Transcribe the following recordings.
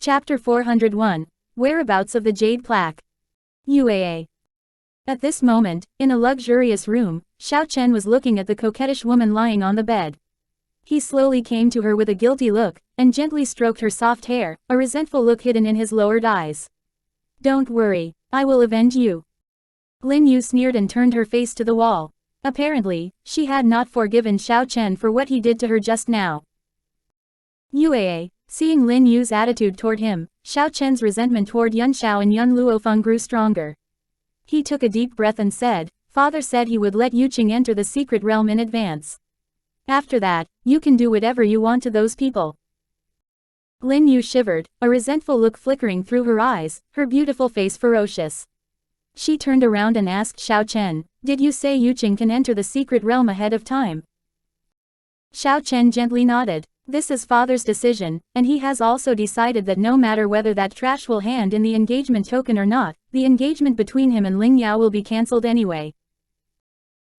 Chapter 401. Whereabouts of the Jade Plaque. UAA. At this moment, in a luxurious room, Xiao Chen was looking at the coquettish woman lying on the bed. He slowly came to her with a guilty look, and gently stroked her soft hair, a resentful look hidden in his lowered eyes. "Don't worry, I will avenge you." Lin Yu sneered and turned her face to the wall. Apparently, she had not forgiven Xiao Chen for what he did to her just now. UAA. Seeing Lin Yu's attitude toward him, Xiao Chen's resentment toward Yun Xiao and Yun Luo Feng grew stronger. He took a deep breath and said, "Father said he would let Yuqing enter the secret realm in advance. After that, you can do whatever you want to those people." Lin Yu shivered, a resentful look flickering through her eyes, her beautiful face ferocious. She turned around and asked Xiao Chen, "Did you say Yuqing can enter the secret realm ahead of time?" Xiao Chen gently nodded. "This is father's decision, and he has also decided that no matter whether that trash will hand in the engagement token or not, the engagement between him and Ling Yao will be cancelled anyway.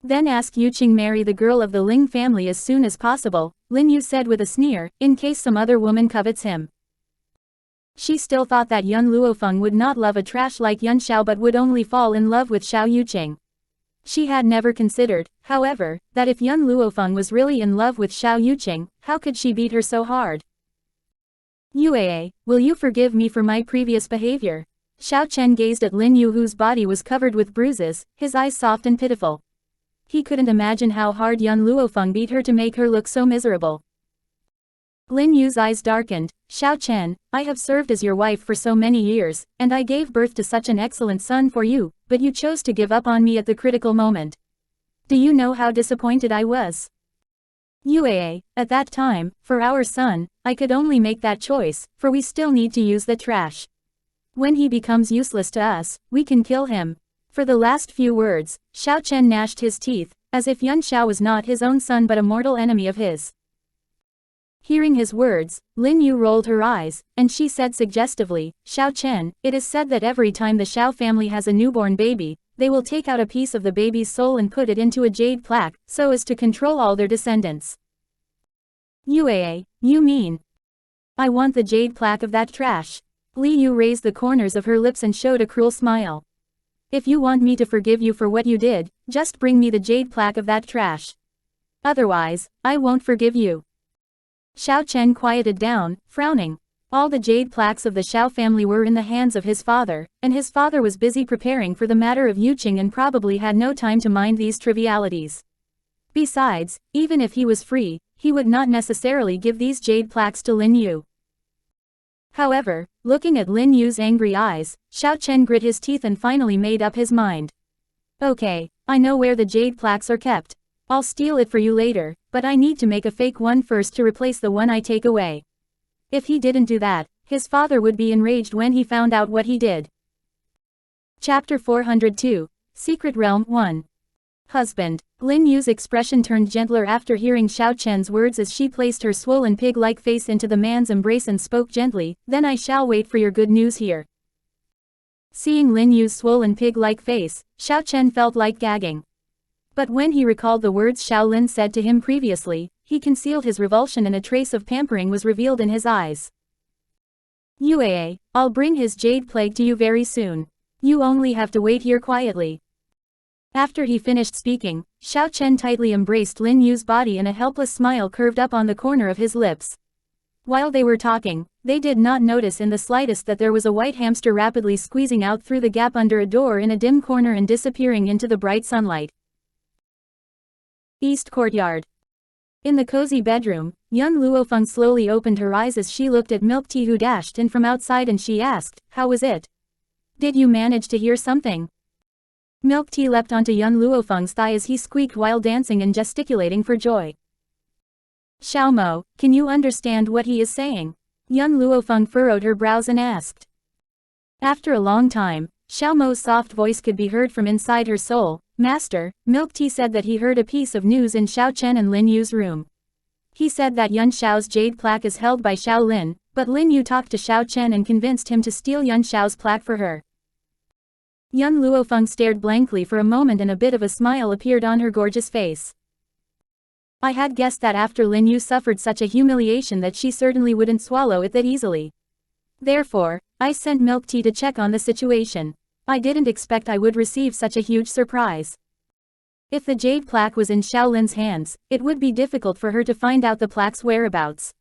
Then ask Yuqing marry the girl of the Ling family as soon as possible," Lin Yu said with a sneer, "in case some other woman covets him." She still thought that Yun Luofeng would not love a trash like Yun Xiao but would only fall in love with Xiao Yuqing. She had never considered, however, that if Yun Luofeng was really in love with Xiao Yuqing, how could she beat her so hard? "UAA, will you forgive me for my previous behavior?" Xiao Chen gazed at Lin Yu, whose body was covered with bruises, his eyes soft and pitiful. He couldn't imagine how hard Yun Luofeng beat her to make her look so miserable. Lin Yu's eyes darkened. "Xiao Chen, I have served as your wife for so many years, and I gave birth to such an excellent son for you, but you chose to give up on me at the critical moment. Do you know how disappointed I was? UAA, at that time, for our son, I could only make that choice, for we still need to use the trash. When he becomes useless to us, we can kill him." For the last few words, Xiao Chen gnashed his teeth, as if Yun Xiao was not his own son but a mortal enemy of his. Hearing his words, Lin Yu rolled her eyes, and she said suggestively, "Xiao Chen, it is said that every time the Xiao family has a newborn baby, they will take out a piece of the baby's soul and put it into a jade plaque, so as to control all their descendants." UAA, you mean? I want the jade plaque of that trash. Li Yu raised the corners of her lips and showed a cruel smile. "If you want me to forgive you for what you did, just bring me the jade plaque of that trash. Otherwise, I won't forgive you." Xiao Chen quieted down, frowning. All the jade plaques of the Xiao family were in the hands of his father, and his father was busy preparing for the matter of Yuqing and probably had no time to mind these trivialities. Besides, even if he was free, he would not necessarily give these jade plaques to Lin Yu. However, looking at Lin Yu's angry eyes, Xiao Chen grit his teeth and finally made up his mind. "Okay, I know where the jade plaques are kept. I'll steal it for you later, but I need to make a fake one first to replace the one I take away." If he didn't do that, his father would be enraged when he found out what he did. Chapter 402. Secret Realm 1. Husband. Lin Yu's expression turned gentler after hearing Xiao Chen's words as she placed her swollen pig-like face into the man's embrace and spoke gently, "Then I shall wait for your good news here." Seeing Lin Yu's swollen pig-like face, Xiao Chen felt like gagging. But when he recalled the words Xiao Lin said to him previously, he concealed his revulsion and a trace of pampering was revealed in his eyes. "UAA, I'll bring his jade plague to you very soon. You only have to wait here quietly." After he finished speaking, Xiao Chen tightly embraced Lin Yu's body and a helpless smile curved up on the corner of his lips. While they were talking, they did not notice in the slightest that there was a white hamster rapidly squeezing out through the gap under a door in a dim corner and disappearing into the bright sunlight. East Courtyard. In the cozy bedroom, Yun Luofeng slowly opened her eyes as she looked at Milk Tea, who dashed in from outside, and she asked, "How was it? Did you manage to hear something?" Milk Tea leapt onto Yun Luofeng's thigh as he squeaked while dancing and gesticulating for joy. "Xiao Mo, can you understand what he is saying?" Yun Luofeng furrowed her brows and asked. After a long time, Xiao Mo's soft voice could be heard from inside her soul. "Master," Milk Tea said that he heard a piece of news in Xiao Chen and Lin Yu's room. He said that Yun Xiao's jade plaque is held by Xiao Lin, but Lin Yu talked to Xiao Chen and convinced him to steal Yun Xiao's plaque for her. Yun Luofeng stared blankly for a moment and a bit of a smile appeared on her gorgeous face. "I had guessed that after Lin Yu suffered such a humiliation that she certainly wouldn't swallow it that easily. Therefore, I sent milk tea to check on the situation. I didn't expect I would receive such a huge surprise. If the jade plaque was in Shaolin's hands, it would be difficult for her to find out the plaque's whereabouts.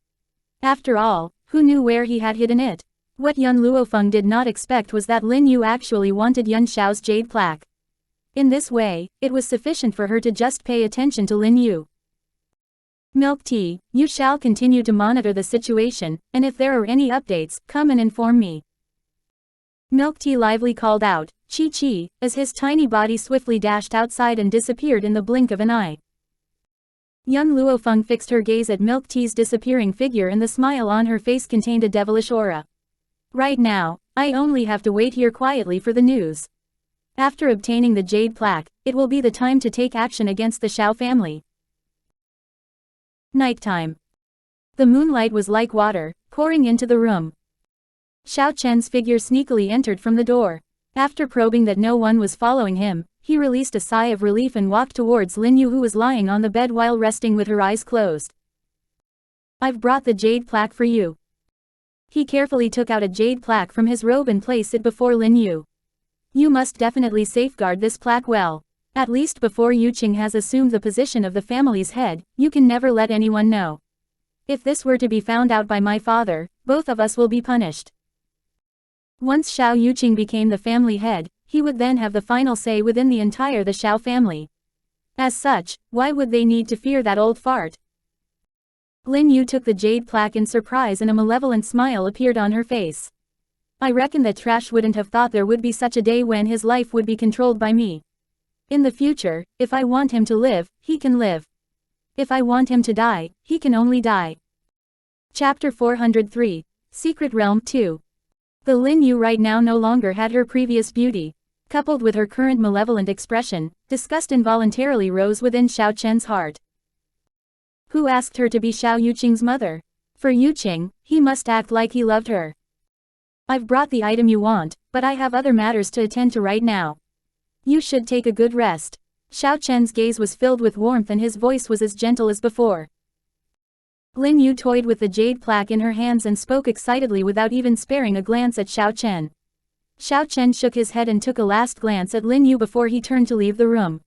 After all, who knew where he had hidden it? What Luo Feng did not expect was that Lin Yu actually wanted Yun Xiao's jade plaque. In this way, it was sufficient for her to just pay attention to Lin Yu. Milk tea, you shall continue to monitor the situation, and if there are any updates, come and inform me. Milk tea lively called out, Qi Qi, as his tiny body swiftly dashed outside and disappeared in the blink of an eye. Young Luo Feng fixed her gaze at Milk Tea's disappearing figure, and the smile on her face contained a devilish aura. Right now, I only have to wait here quietly for the news. After obtaining the jade plaque, it will be the time to take action against the Xiao family. Nighttime. The moonlight was like water, pouring into the room. Xiao Chen's figure sneakily entered from the door. After probing that no one was following him, he released a sigh of relief and walked towards Lin Yu, who was lying on the bed while resting with her eyes closed. I've brought the jade plaque for you. He carefully took out a jade plaque from his robe and placed it before Lin Yu. You must definitely safeguard this plaque well. At least before Yu Qing has assumed the position of the family's head, you can never let anyone know. If this were to be found out by my father, both of us will be punished. Once Xiao Yuqing became the family head, he would then have the final say within the entire the Xiao family. As such, why would they need to fear that old fart? Lin Yu took the jade plaque in surprise and a malevolent smile appeared on her face. I reckon that Trash wouldn't have thought there would be such a day when his life would be controlled by me. In the future, if I want him to live, he can live. If I want him to die, he can only die. Chapter 403, Secret Realm 2. The Lin Yu right now no longer had her previous beauty. Coupled with her current malevolent expression, disgust involuntarily rose within Xiao Chen's heart. Who asked her to be Xiao Yuqing's mother? For Yuqing, he must act like he loved her. I've brought the item you want, but I have other matters to attend to right now. You should take a good rest. Xiao Chen's gaze was filled with warmth and his voice was as gentle as before. Lin Yu toyed with the jade plaque in her hands and spoke excitedly without even sparing a glance at Xiao Chen. Xiao Chen shook his head and took a last glance at Lin Yu before he turned to leave the room.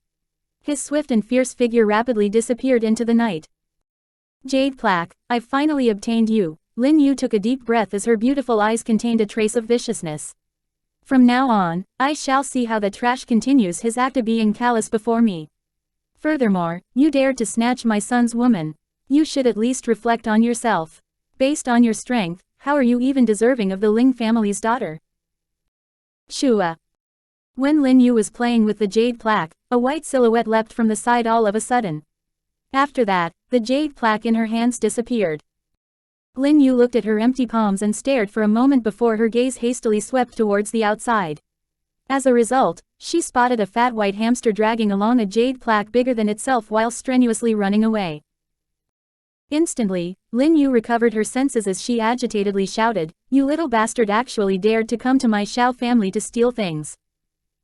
His swift and fierce figure rapidly disappeared into the night. Jade plaque, I've finally obtained you. Lin Yu took a deep breath as her beautiful eyes contained a trace of viciousness. From now on, I shall see how the Trash continues his act of being callous before me. Furthermore, you dared to snatch my son's woman. You should at least reflect on yourself. Based on your strength, how are you even deserving of the Ling family's daughter? Shua. When Lin Yu was playing with the jade plaque, a white silhouette leapt from the side all of a sudden. After that, the jade plaque in her hands disappeared. Lin Yu looked at her empty palms and stared for a moment before her gaze hastily swept towards the outside. As a result, she spotted a fat white hamster dragging along a jade plaque bigger than itself while strenuously running away. Instantly, Lin Yu recovered her senses as she agitatedly shouted, "You little bastard actually dared to come to my Xiao family to steal things.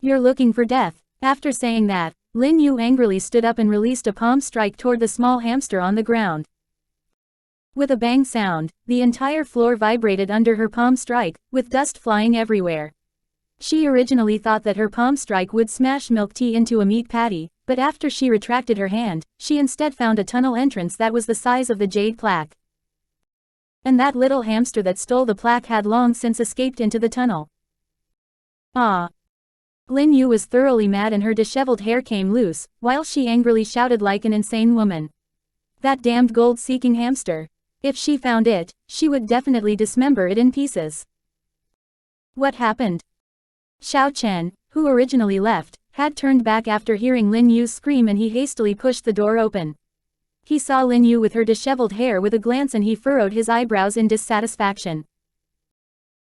You're looking for death." After saying that, Lin Yu angrily stood up and released a palm strike toward the small hamster on the ground. With a bang sound, the entire floor vibrated under her palm strike, with dust flying everywhere. She originally thought that her palm strike would smash Milk Tea into a meat patty, but after she retracted her hand, she instead found a tunnel entrance that was the size of the jade plaque. And that little hamster that stole the plaque had long since escaped into the tunnel. Ah! Lin Yu was thoroughly mad and her disheveled hair came loose, while she angrily shouted like an insane woman. That damned gold-seeking hamster! If she found it, she would definitely dismember it in pieces. What happened? Xiao Chen, who originally left, had turned back after hearing Lin Yu's scream and he hastily pushed the door open. He saw Lin Yu with her disheveled hair with a glance and he furrowed his eyebrows in dissatisfaction.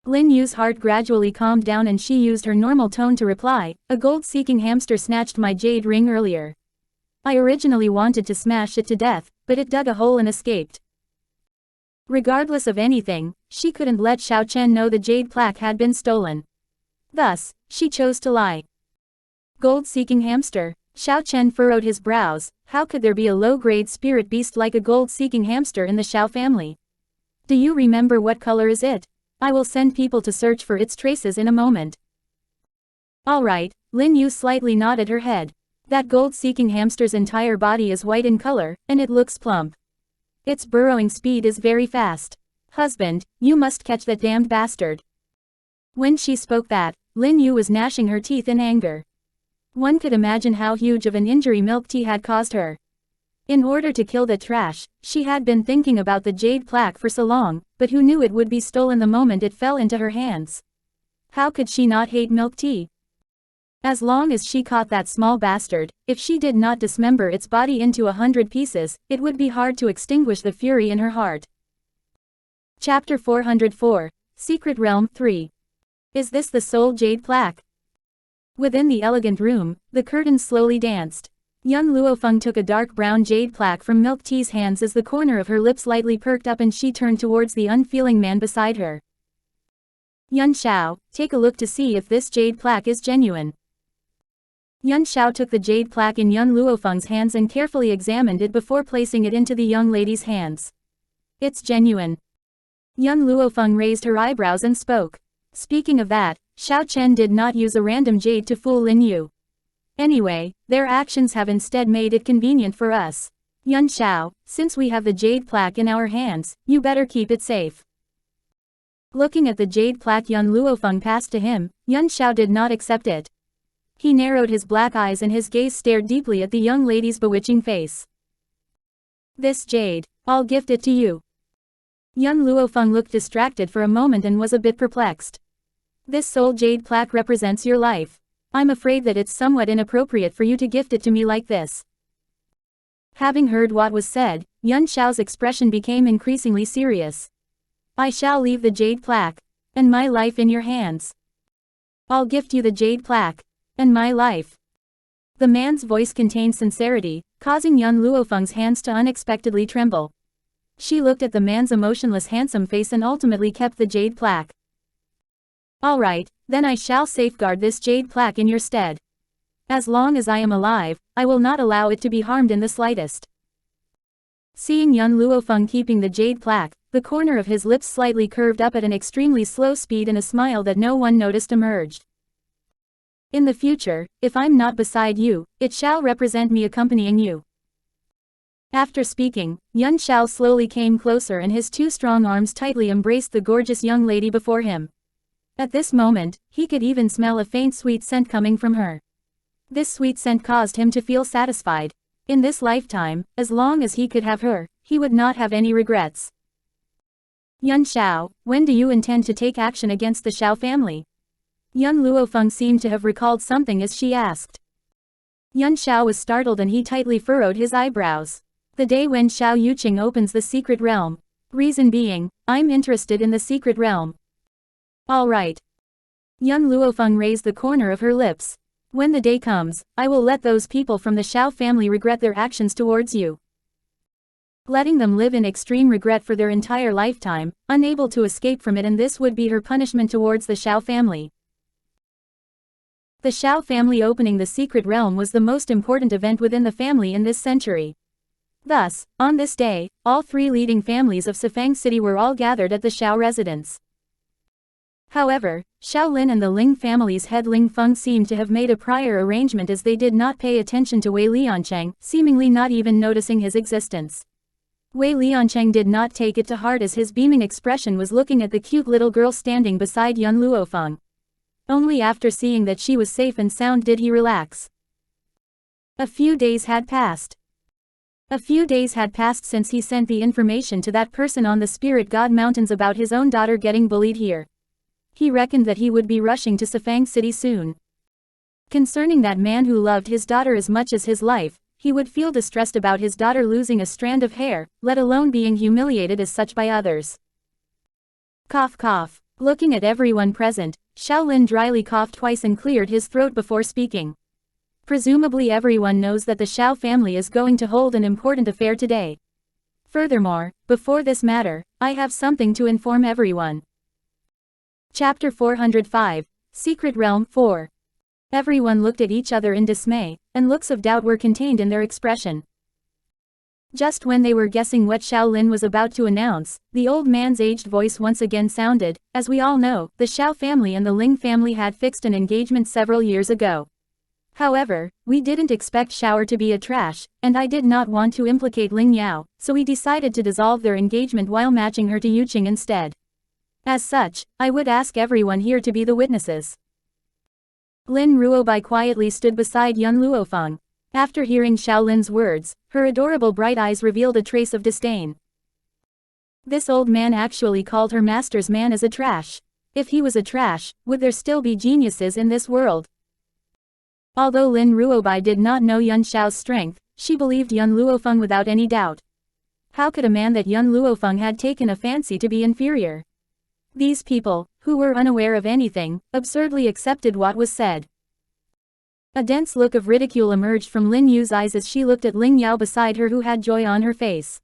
Lin Yu's heart gradually calmed down and she used her normal tone to reply, "A gold-seeking hamster snatched my jade ring earlier. I originally wanted to smash it to death, but it dug a hole and escaped." Regardless of anything, she couldn't let Xiao Chen know the jade plaque had been stolen. Thus, she chose to lie. Gold-seeking hamster? Xiao Chen furrowed his brows. How could there be a low-grade spirit beast like a gold-seeking hamster in the Xiao family? Do you remember what color is it? I will send people to search for its traces in a moment. Alright, Lin Yu slightly nodded her head. That gold-seeking hamster's entire body is white in color, and it looks plump. Its burrowing speed is very fast. Husband, you must catch that damned bastard. When she spoke that, Lin Yu was gnashing her teeth in anger. One could imagine how huge of an injury milk tea had caused her. In order to kill the trash, she had been thinking about the jade plaque for so long, but who knew it would be stolen the moment it fell into her hands? How could she not hate milk tea? As long as she caught that small bastard, if she did not dismember its body into 100 pieces, it would be hard to extinguish the fury in her heart. Chapter 404, Secret Realm 3. Is this the soul jade plaque? Within the elegant room, the curtains slowly danced. Young Luo Feng took a dark brown jade plaque from Milk Tea's hands as the corner of her lips lightly perked up and she turned towards the unfeeling man beside her. Yun Xiao, take a look to see if this jade plaque is genuine. Yun Xiao took the jade plaque in Yun Luo Feng's hands and carefully examined it before placing it into the young lady's hands. It's genuine. Yun Luo Feng raised her eyebrows and spoke. Speaking of that, Xiao Chen did not use a random jade to fool Lin Yu. Anyway, their actions have instead made it convenient for us. Yun Xiao, since we have the jade plaque in our hands, you better keep it safe. Looking at the jade plaque Yun Luo Feng passed to him, Yun Xiao did not accept it. He narrowed his black eyes and his gaze stared deeply at the young lady's bewitching face. This jade, I'll gift it to you. Yun Luo Feng looked distracted for a moment and was a bit perplexed. This soul jade plaque represents your life. I'm afraid that it's somewhat inappropriate for you to gift it to me like this. Having heard what was said, Yun Xiao's expression became increasingly serious. I shall leave the jade plaque, and my life in your hands. I'll gift you the jade plaque, and my life. The man's voice contained sincerity, causing Yun Luo Feng's hands to unexpectedly tremble. She looked at the man's emotionless handsome face and ultimately kept the jade plaque. Alright, then I shall safeguard this jade plaque in your stead. As long as I am alive, I will not allow it to be harmed in the slightest. Seeing Yun Luo Feng keeping the jade plaque, the corner of his lips slightly curved up at an extremely slow speed and a smile that no one noticed emerged. In the future, if I'm not beside you, it shall represent me accompanying you. After speaking, Yun Xiao slowly came closer and his two strong arms tightly embraced the gorgeous young lady before him. At this moment, he could even smell a faint sweet scent coming from her. This sweet scent caused him to feel satisfied. In this lifetime, as long as he could have her, he would not have any regrets. Yun Xiao, when do you intend to take action against the Xiao family? Yun Luo Feng seemed to have recalled something as she asked. Yun Xiao was startled and he tightly furrowed his eyebrows. The day when Xiao Yuqing opens the secret realm. Reason being, I'm interested in the secret realm. Alright. Yun Luo Feng raised the corner of her lips. When the day comes, I will let those people from the Xiao family regret their actions towards you. Letting them live in extreme regret for their entire lifetime, unable to escape from it, and this would be her punishment towards the Xiao family. The Xiao family opening the secret realm was the most important event within the family in this century. Thus, on this day, all three leading families of Sifang City were all gathered at the Xiao residence. However, Shaolin and the Ling family's head Ling Feng seemed to have made a prior arrangement as they did not pay attention to Wei Liancheng, seemingly not even noticing his existence. Wei Liancheng did not take it to heart as his beaming expression was looking at the cute little girl standing beside Yun Luo Feng. Only after seeing that she was safe and sound did he relax. A few days had passed. A few days had passed since he sent the information to that person on the Spirit God Mountains about his own daughter getting bullied here. He reckoned that he would be rushing to Sifang City soon. Concerning that man who loved his daughter as much as his life, he would feel distressed about his daughter losing a strand of hair, let alone being humiliated as such by others. Cough cough. Looking at everyone present, Shaolin dryly coughed twice and cleared his throat before speaking. Presumably everyone knows that the Xiao family is going to hold an important affair today. Furthermore, before this matter, I have something to inform everyone. Chapter 405, Secret Realm 4. Everyone looked at each other in dismay, and looks of doubt were contained in their expression. Just when they were guessing what Xiao Lin was about to announce, the old man's aged voice once again sounded. As we all know, the Xiao family and the Ling family had fixed an engagement several years ago. However, we didn't expect Xiao to be a trash, and I did not want to implicate Ling Yao, so we decided to dissolve their engagement while matching her to Yuqing instead. As such, I would ask everyone here to be the witnesses. Lin Ruobai quietly stood beside Yun Luo Feng. After hearing Xiao Lin's words, her adorable bright eyes revealed a trace of disdain. This old man actually called her master's man as a trash. If he was a trash, would there still be geniuses in this world? Although Lin Ruobai did not know Yun Xiao's strength, she believed Yun Luofeng without any doubt. How could a man that Yun Luofeng had taken a fancy to be inferior? These people, who were unaware of anything, absurdly accepted what was said. A dense look of ridicule emerged from Lin Yu's eyes as she looked at Ling Yao beside her, who had joy on her face.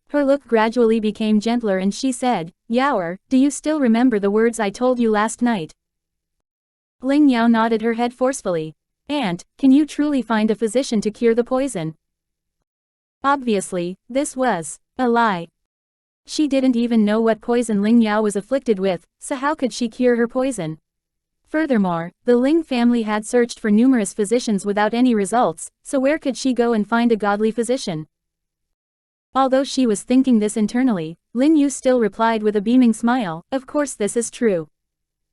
Her look gradually became gentler and she said, "Yaoer, do you still remember the words I told you last night?" Ling Yao nodded her head forcefully. "Aunt, can you truly find a physician to cure the poison?" Obviously, this was a lie. She didn't even know what poison Ling Yao was afflicted with, so how could she cure her poison? Furthermore, the Ling family had searched for numerous physicians without any results, so where could she go and find a godly physician? Although she was thinking this internally, Lin Yu still replied with a beaming smile, "Of course this is true.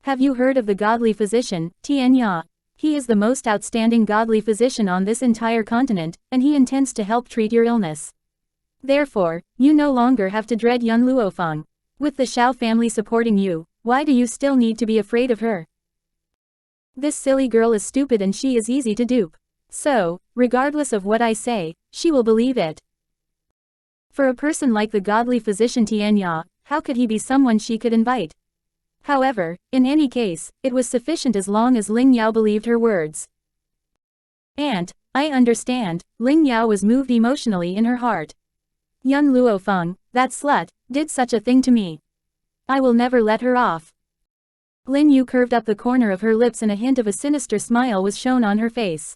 Have you heard of the godly physician, Tian Ya? He is the most outstanding godly physician on this entire continent, and he intends to help treat your illness. Therefore, you no longer have to dread Yun Luofeng. With the Xiao family supporting you, why do you still need to be afraid of her? This silly girl is stupid and she is easy to dupe. So, regardless of what I say, she will believe it." For a person like the godly physician Tian Ya, how could he be someone she could invite? However, in any case, it was sufficient as long as Ling Yao believed her words. "Aunt, I understand." Ling Yao was moved emotionally in her heart. "Yun Luofeng, that slut, did such a thing to me. I will never let her off." Lin Yu curved up the corner of her lips and a hint of a sinister smile was shown on her face.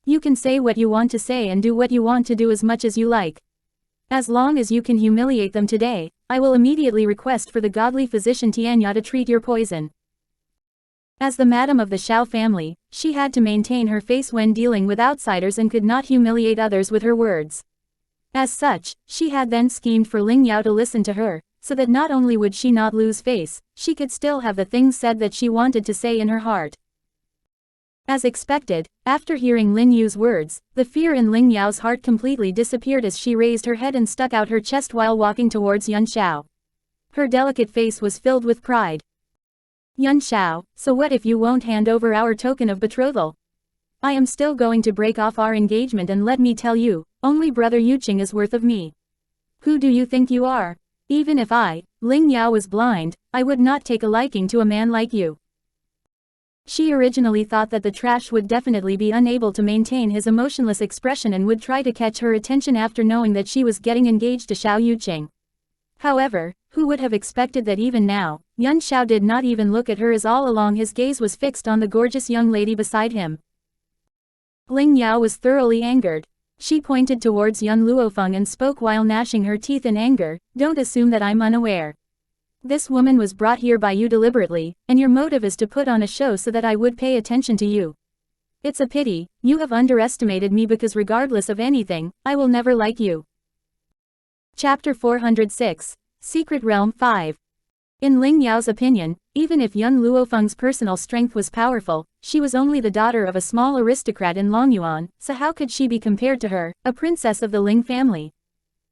"You can say what you want to say and do what you want to do as much as you like. As long as you can humiliate them today, I will immediately request for the godly physician Tianya to treat your poison." As the madam of the Xiao family, she had to maintain her face when dealing with outsiders and could not humiliate others with her words. As such, she had then schemed for Ling Yao to listen to her, so that not only would she not lose face, she could still have the things said that she wanted to say in her heart. As expected, after hearing Lin Yu's words, the fear in Ling Yao's heart completely disappeared as she raised her head and stuck out her chest while walking towards Yun Xiao. Her delicate face was filled with pride. "Yun Xiao, so what if you won't hand over our token of betrothal? I am still going to break off our engagement, and let me tell you, only brother Yuqing is worth of me. Who do you think you are? Even if I, Ling Yao, was blind, I would not take a liking to a man like you." She originally thought that the trash would definitely be unable to maintain his emotionless expression and would try to catch her attention after knowing that she was getting engaged to Xiao Yuqing. However, who would have expected that even now, Yun Xiao did not even look at her, as all along his gaze was fixed on the gorgeous young lady beside him. Ling Yao was thoroughly angered. She pointed towards Yun Luofeng and spoke while gnashing her teeth in anger, "Don't assume that I'm unaware. This woman was brought here by you deliberately, and your motive is to put on a show so that I would pay attention to you. It's a pity, you have underestimated me, because regardless of anything, I will never like you." Chapter 406, Secret Realm 5. In Ling Yao's opinion, even if Yun Luofeng's personal strength was powerful, she was only the daughter of a small aristocrat in Longyuan, so how could she be compared to her, a princess of the Ling family?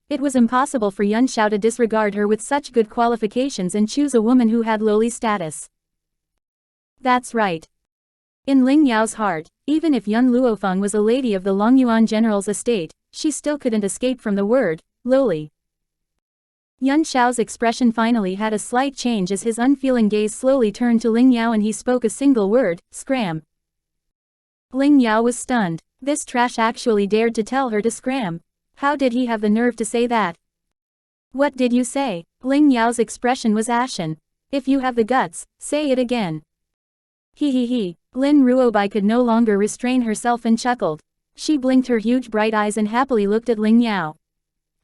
It was impossible for Yun Xiao to disregard her with such good qualifications and choose a woman who had lowly status. That's right. In Ling Yao's heart, even if Yun Luofeng was a lady of the Longyuan general's estate, she still couldn't escape from the word lowly. Yun Xiao's expression finally had a slight change as his unfeeling gaze slowly turned to Ling Yao and he spoke a single word, "Scram." Ling Yao was stunned. This trash actually dared to tell her to scram. How did he have the nerve to say that? "What did you say?" Ling Yao's expression was ashen. "If you have the guts, say it again." He. Lin Ruobai could no longer restrain herself and chuckled. She blinked her huge bright eyes and happily looked at Ling Yao.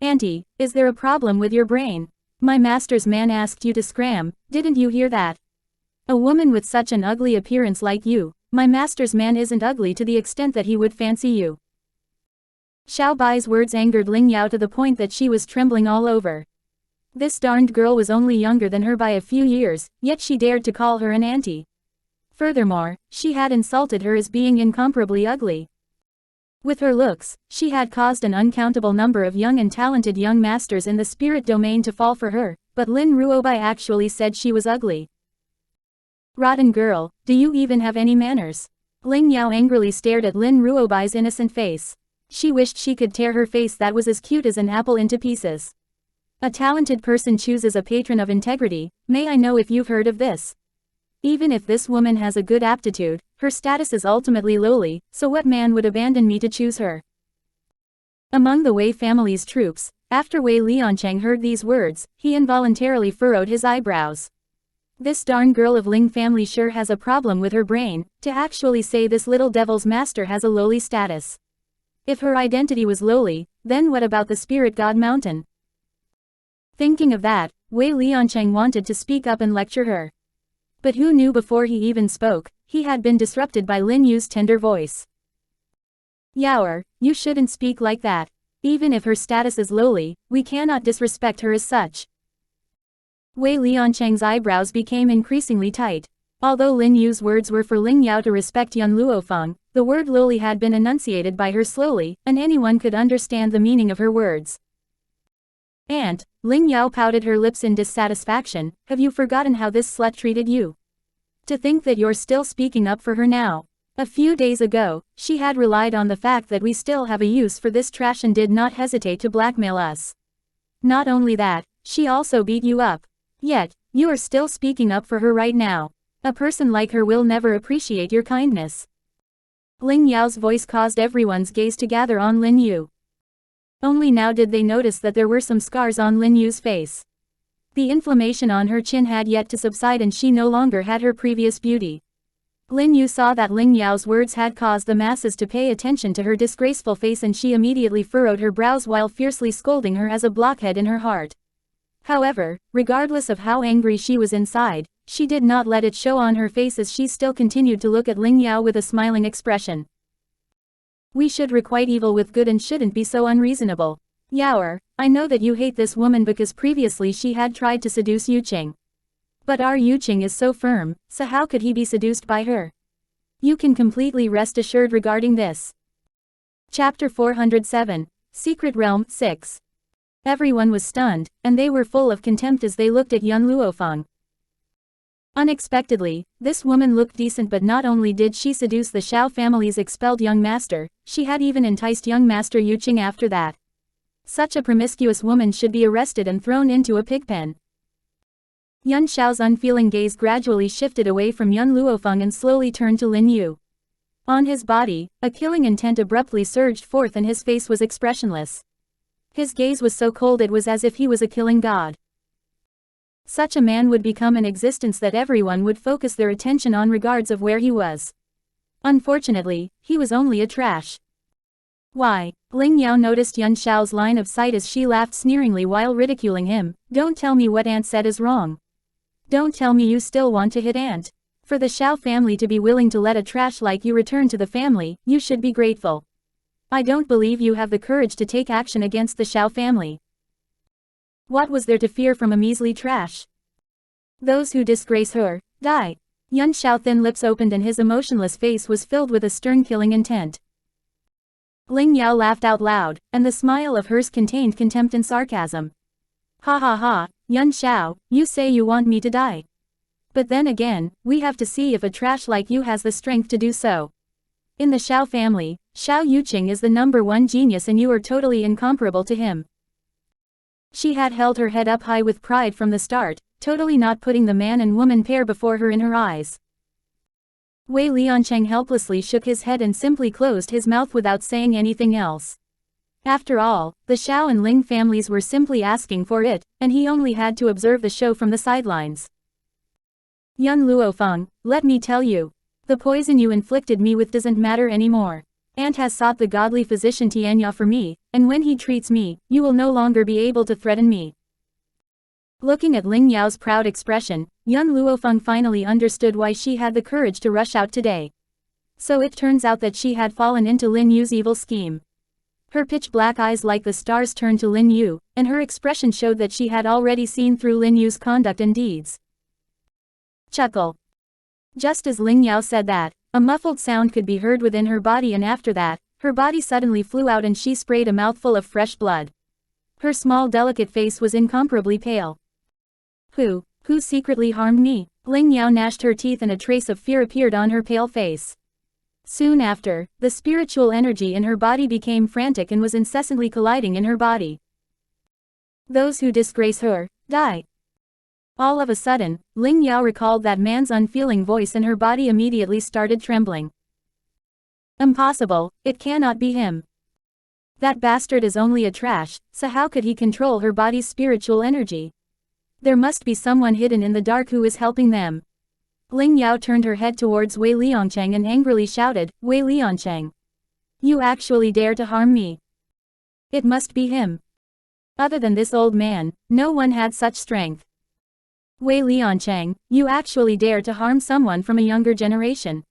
Auntie, is there a problem with your brain? My master's man asked you to scram, didn't you hear that? A woman with such an ugly appearance like you, my master's man isn't ugly to the extent that he would fancy you. Xiao Bai's words angered Ling Yao to the point that she was trembling all over. This darned girl was only younger than her by a few years, yet she dared to call her an auntie. Furthermore, she had insulted her as being incomparably ugly. With her looks, she had caused an uncountable number of young and talented young masters in the spirit domain to fall for her, but Lin Ruobai actually said she was ugly. Rotten girl, do you even have any manners? Ling Yao angrily stared at Lin Ruobai's innocent face. She wished she could tear her face that was as cute as an apple into pieces. A talented person chooses a patron of integrity. May I know if you've heard of this? Even if this woman has a good aptitude, her status is ultimately lowly, so what man would abandon me to choose her? Among the Wei family's troops, after Wei Liancheng heard these words, he involuntarily furrowed his eyebrows. This darn girl of Ling family sure has a problem with her brain, to actually say this little devil's master has a lowly status. If her identity was lowly, then what about the spirit god mountain? Thinking of that, Wei Liancheng wanted to speak up and lecture her. But who knew before he even spoke, he had been disrupted by Lin Yu's tender voice. Yaoer, you shouldn't speak like that. Even if her status is lowly, we cannot disrespect her as such. Wei Liancheng's eyebrows became increasingly tight. Although Lin Yu's words were for Ling Yao to respect young Luo Feng, the word lowly had been enunciated by her slowly, and anyone could understand the meaning of her words. Aunt, Ling Yao pouted her lips in dissatisfaction, have you forgotten how this slut treated you? To think that you're still speaking up for her now. A few days ago, she had relied on the fact that we still have a use for this trash and did not hesitate to blackmail us. Not only that, she also beat you up. Yet, you are still speaking up for her right now. A person like her will never appreciate your kindness. Ling Yao's voice caused everyone's gaze to gather on Lin Yu. Only now did they notice that there were some scars on Lin Yu's face. The inflammation on her chin had yet to subside and she no longer had her previous beauty. Lin Yu saw that Ling Yao's words had caused the masses to pay attention to her disgraceful face and she immediately furrowed her brows while fiercely scolding her as a blockhead in her heart. However, regardless of how angry she was inside, she did not let it show on her face as she still continued to look at Ling Yao with a smiling expression. We should requite evil with good and shouldn't be so unreasonable. Yaoer, I know that you hate this woman because previously she had tried to seduce Yuqing. But our Yuqing is so firm, so how could he be seduced by her? You can completely rest assured regarding this. Chapter 407, Secret Realm 6. Everyone was stunned, and they were full of contempt as they looked at young Luo Feng. Unexpectedly, this woman looked decent, but not only did she seduce the Xiao family's expelled young master, she had even enticed young master Yuqing after that. Such a promiscuous woman should be arrested and thrown into a pigpen. Yun Xiao's unfeeling gaze gradually shifted away from Yun Luofeng and slowly turned to Lin Yu. On his body, a killing intent abruptly surged forth and his face was expressionless. His gaze was so cold it was as if he was a killing god. Such a man would become an existence that everyone would focus their attention on regardless of where he was. Unfortunately, he was only a trash. Why? Ling Yao noticed Yun Xiao's line of sight as she laughed sneeringly while ridiculing him. Don't tell me what Aunt said is wrong. Don't tell me you still want to hit Aunt. For the Xiao family to be willing to let a trash like you return to the family, you should be grateful. I don't believe you have the courage to take action against the Xiao family. What was there to fear from a measly trash? Those who disgrace her, die. Yun Xiao's thin lips opened and his emotionless face was filled with a stern killing intent. Ling Yao laughed out loud, and the smile of hers contained contempt and sarcasm. Ha ha ha, Yun Xiao, you say you want me to die. But then again, we have to see if a trash like you has the strength to do so. In the Xiao family, Xiao Yuqing is the #1 genius and you are totally incomparable to him. She had held her head up high with pride from the start, totally not putting the man and woman pair before her in her eyes. Wei Liancheng helplessly shook his head and simply closed his mouth without saying anything else. After all, the Xiao and Ling families were simply asking for it, and he only had to observe the show from the sidelines. Yun Luofeng, let me tell you. The poison you inflicted me with doesn't matter anymore. Aunt has sought the godly physician Tianya for me, and when he treats me, you will no longer be able to threaten me. Looking at Ling Yao's proud expression, young Luo Feng finally understood why she had the courage to rush out today. So it turns out that she had fallen into Lin Yu's evil scheme. Her pitch-black eyes like the stars turned to Lin Yu, and her expression showed that she had already seen through Lin Yu's conduct and deeds. Chuckle. Just as Ling Yao said that, a muffled sound could be heard within her body, and after that, her body suddenly flew out and she sprayed a mouthful of fresh blood. Her small delicate face was incomparably pale. Who secretly harmed me? Ling Yao gnashed her teeth and a trace of fear appeared on her pale face. Soon after, the spiritual energy in her body became frantic and was incessantly colliding in her body. Those who disgrace her, die. All of a sudden, Ling Yao recalled that man's unfeeling voice and her body immediately started trembling. Impossible, it cannot be him. That bastard is only a trash, so how could he control her body's spiritual energy? There must be someone hidden in the dark who is helping them. Ling Yao turned her head towards Wei Liangcheng and angrily shouted, Wei Liangcheng. You actually dare to harm me? It must be him. Other than this old man, no one had such strength. Wei Liangcheng, you actually dare to harm someone from a younger generation.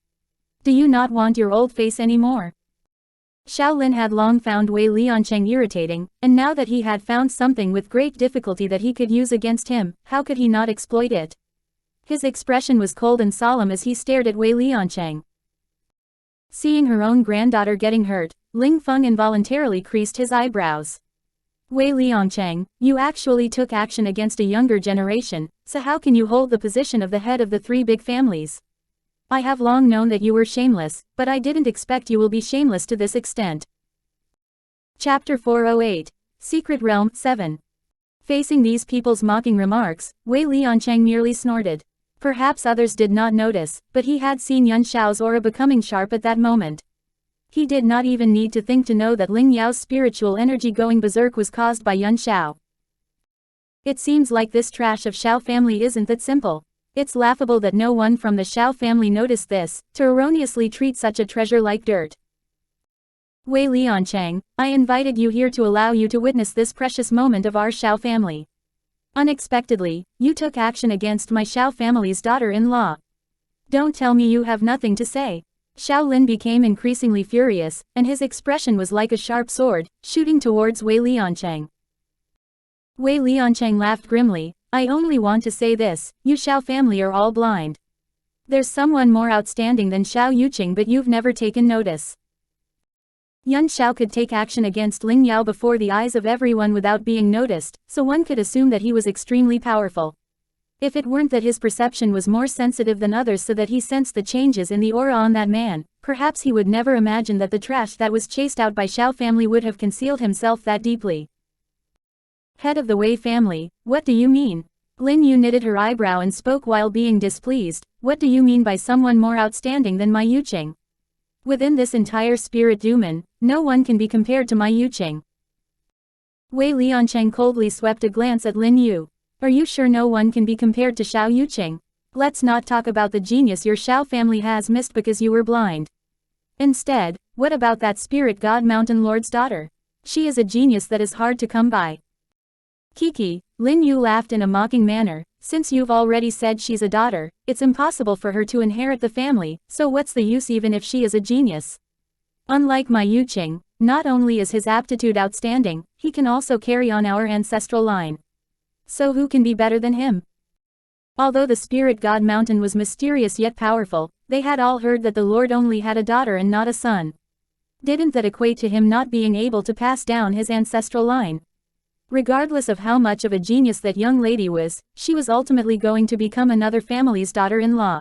Do you not want your old face anymore? Shaolin had long found Wei Liangcheng irritating, and now that he had found something with great difficulty that he could use against him, how could he not exploit it? His expression was cold and solemn as he stared at Wei Liangcheng. Seeing her own granddaughter getting hurt, Ling Feng involuntarily creased his eyebrows. Wei Liangcheng, you actually took action against a younger generation, so how can you hold the position of the head of the three big families? I have long known that you were shameless, but I didn't expect you will be shameless to this extent. Chapter 408. Secret Realm 7. Facing these people's mocking remarks, Wei Liangcheng merely snorted. Perhaps others did not notice, but he had seen Yun Xiao's aura becoming sharp at that moment. He did not even need to think to know that Ling Yao's spiritual energy going berserk was caused by Yun Xiao. It seems like this trash of Xiao family isn't that simple. It's laughable that no one from the Xiao family noticed this, to erroneously treat such a treasure like dirt. Wei Liangcheng, I invited you here to allow you to witness this precious moment of our Xiao family. Unexpectedly, you took action against my Xiao family's daughter-in-law. Don't tell me you have nothing to say. Shaolin became increasingly furious, and his expression was like a sharp sword, shooting towards Wei Liangcheng. Wei Liangcheng laughed grimly, I only want to say this, you Xiao family are all blind. There's someone more outstanding than Xiao Yuqing but you've never taken notice. Yun Xiao could take action against Ling Yao before the eyes of everyone without being noticed, so one could assume that he was extremely powerful. If it weren't that his perception was more sensitive than others so that he sensed the changes in the aura on that man, perhaps he would never imagine that the trash that was chased out by Xiao family would have concealed himself that deeply. Head of the Wei family, what do you mean? Lin Yu knitted her eyebrow and spoke while being displeased, what do you mean by someone more outstanding than my Yuqing? Within this entire spirit demon, no one can be compared to my Yuqing. Wei Liangcheng coldly swept a glance at Lin Yu. Are you sure no one can be compared to Xiao Yuqing? Let's not talk about the genius your Xiao family has missed because you were blind. Instead, what about that spirit god mountain lord's daughter? She is a genius that is hard to come by. Kiki, Lin Yu laughed in a mocking manner, since you've already said she's a daughter, it's impossible for her to inherit the family, so what's the use even if she is a genius? Unlike my Yuqing, not only is his aptitude outstanding, he can also carry on our ancestral line. So who can be better than him? Although the spirit god mountain was mysterious yet powerful, they had all heard that the Lord only had a daughter and not a son. Didn't that equate to him not being able to pass down his ancestral line? Regardless of how much of a genius that young lady was, she was ultimately going to become another family's daughter-in-law.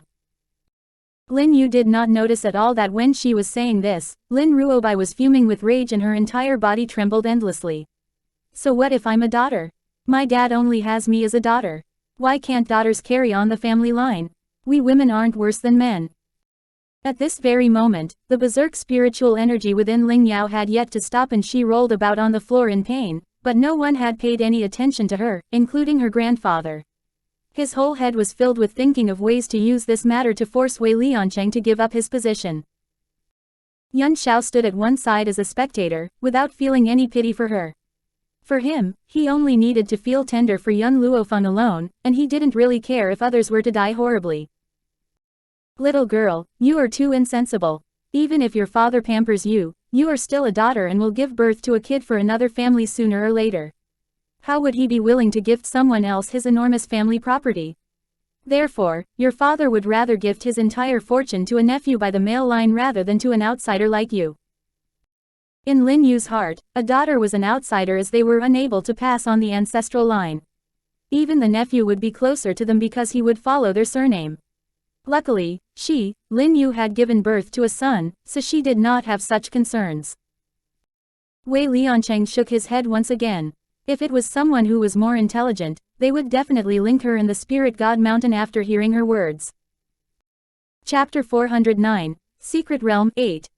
Lin Yu did not notice at all that when she was saying this, Lin Ruobai was fuming with rage and her entire body trembled endlessly. So what if I'm a daughter? My dad only has me as a daughter. Why can't daughters carry on the family line? We women aren't worse than men. At this very moment, the berserk spiritual energy within Ling Yao had yet to stop and she rolled about on the floor in pain, but no one had paid any attention to her, including her grandfather. His whole head was filled with thinking of ways to use this matter to force Wei Liangcheng to give up his position. Yuan Shao stood at one side as a spectator, without feeling any pity for her. For him, he only needed to feel tender for young Luo Feng alone, and he didn't really care if others were to die horribly. Little girl, you are too insensible. Even if your father pampers you, you are still a daughter and will give birth to a kid for another family sooner or later. How would he be willing to gift someone else his enormous family property? Therefore, your father would rather gift his entire fortune to a nephew by the male line rather than to an outsider like you. In Lin Yu's heart, a daughter was an outsider as they were unable to pass on the ancestral line. Even the nephew would be closer to them because he would follow their surname. Luckily, Lin Yu had given birth to a son, so she did not have such concerns. Wei Liancheng shook his head once again. If it was someone who was more intelligent, they would definitely link her in the Spirit God Mountain after hearing her words. Chapter 409, Secret Realm 8.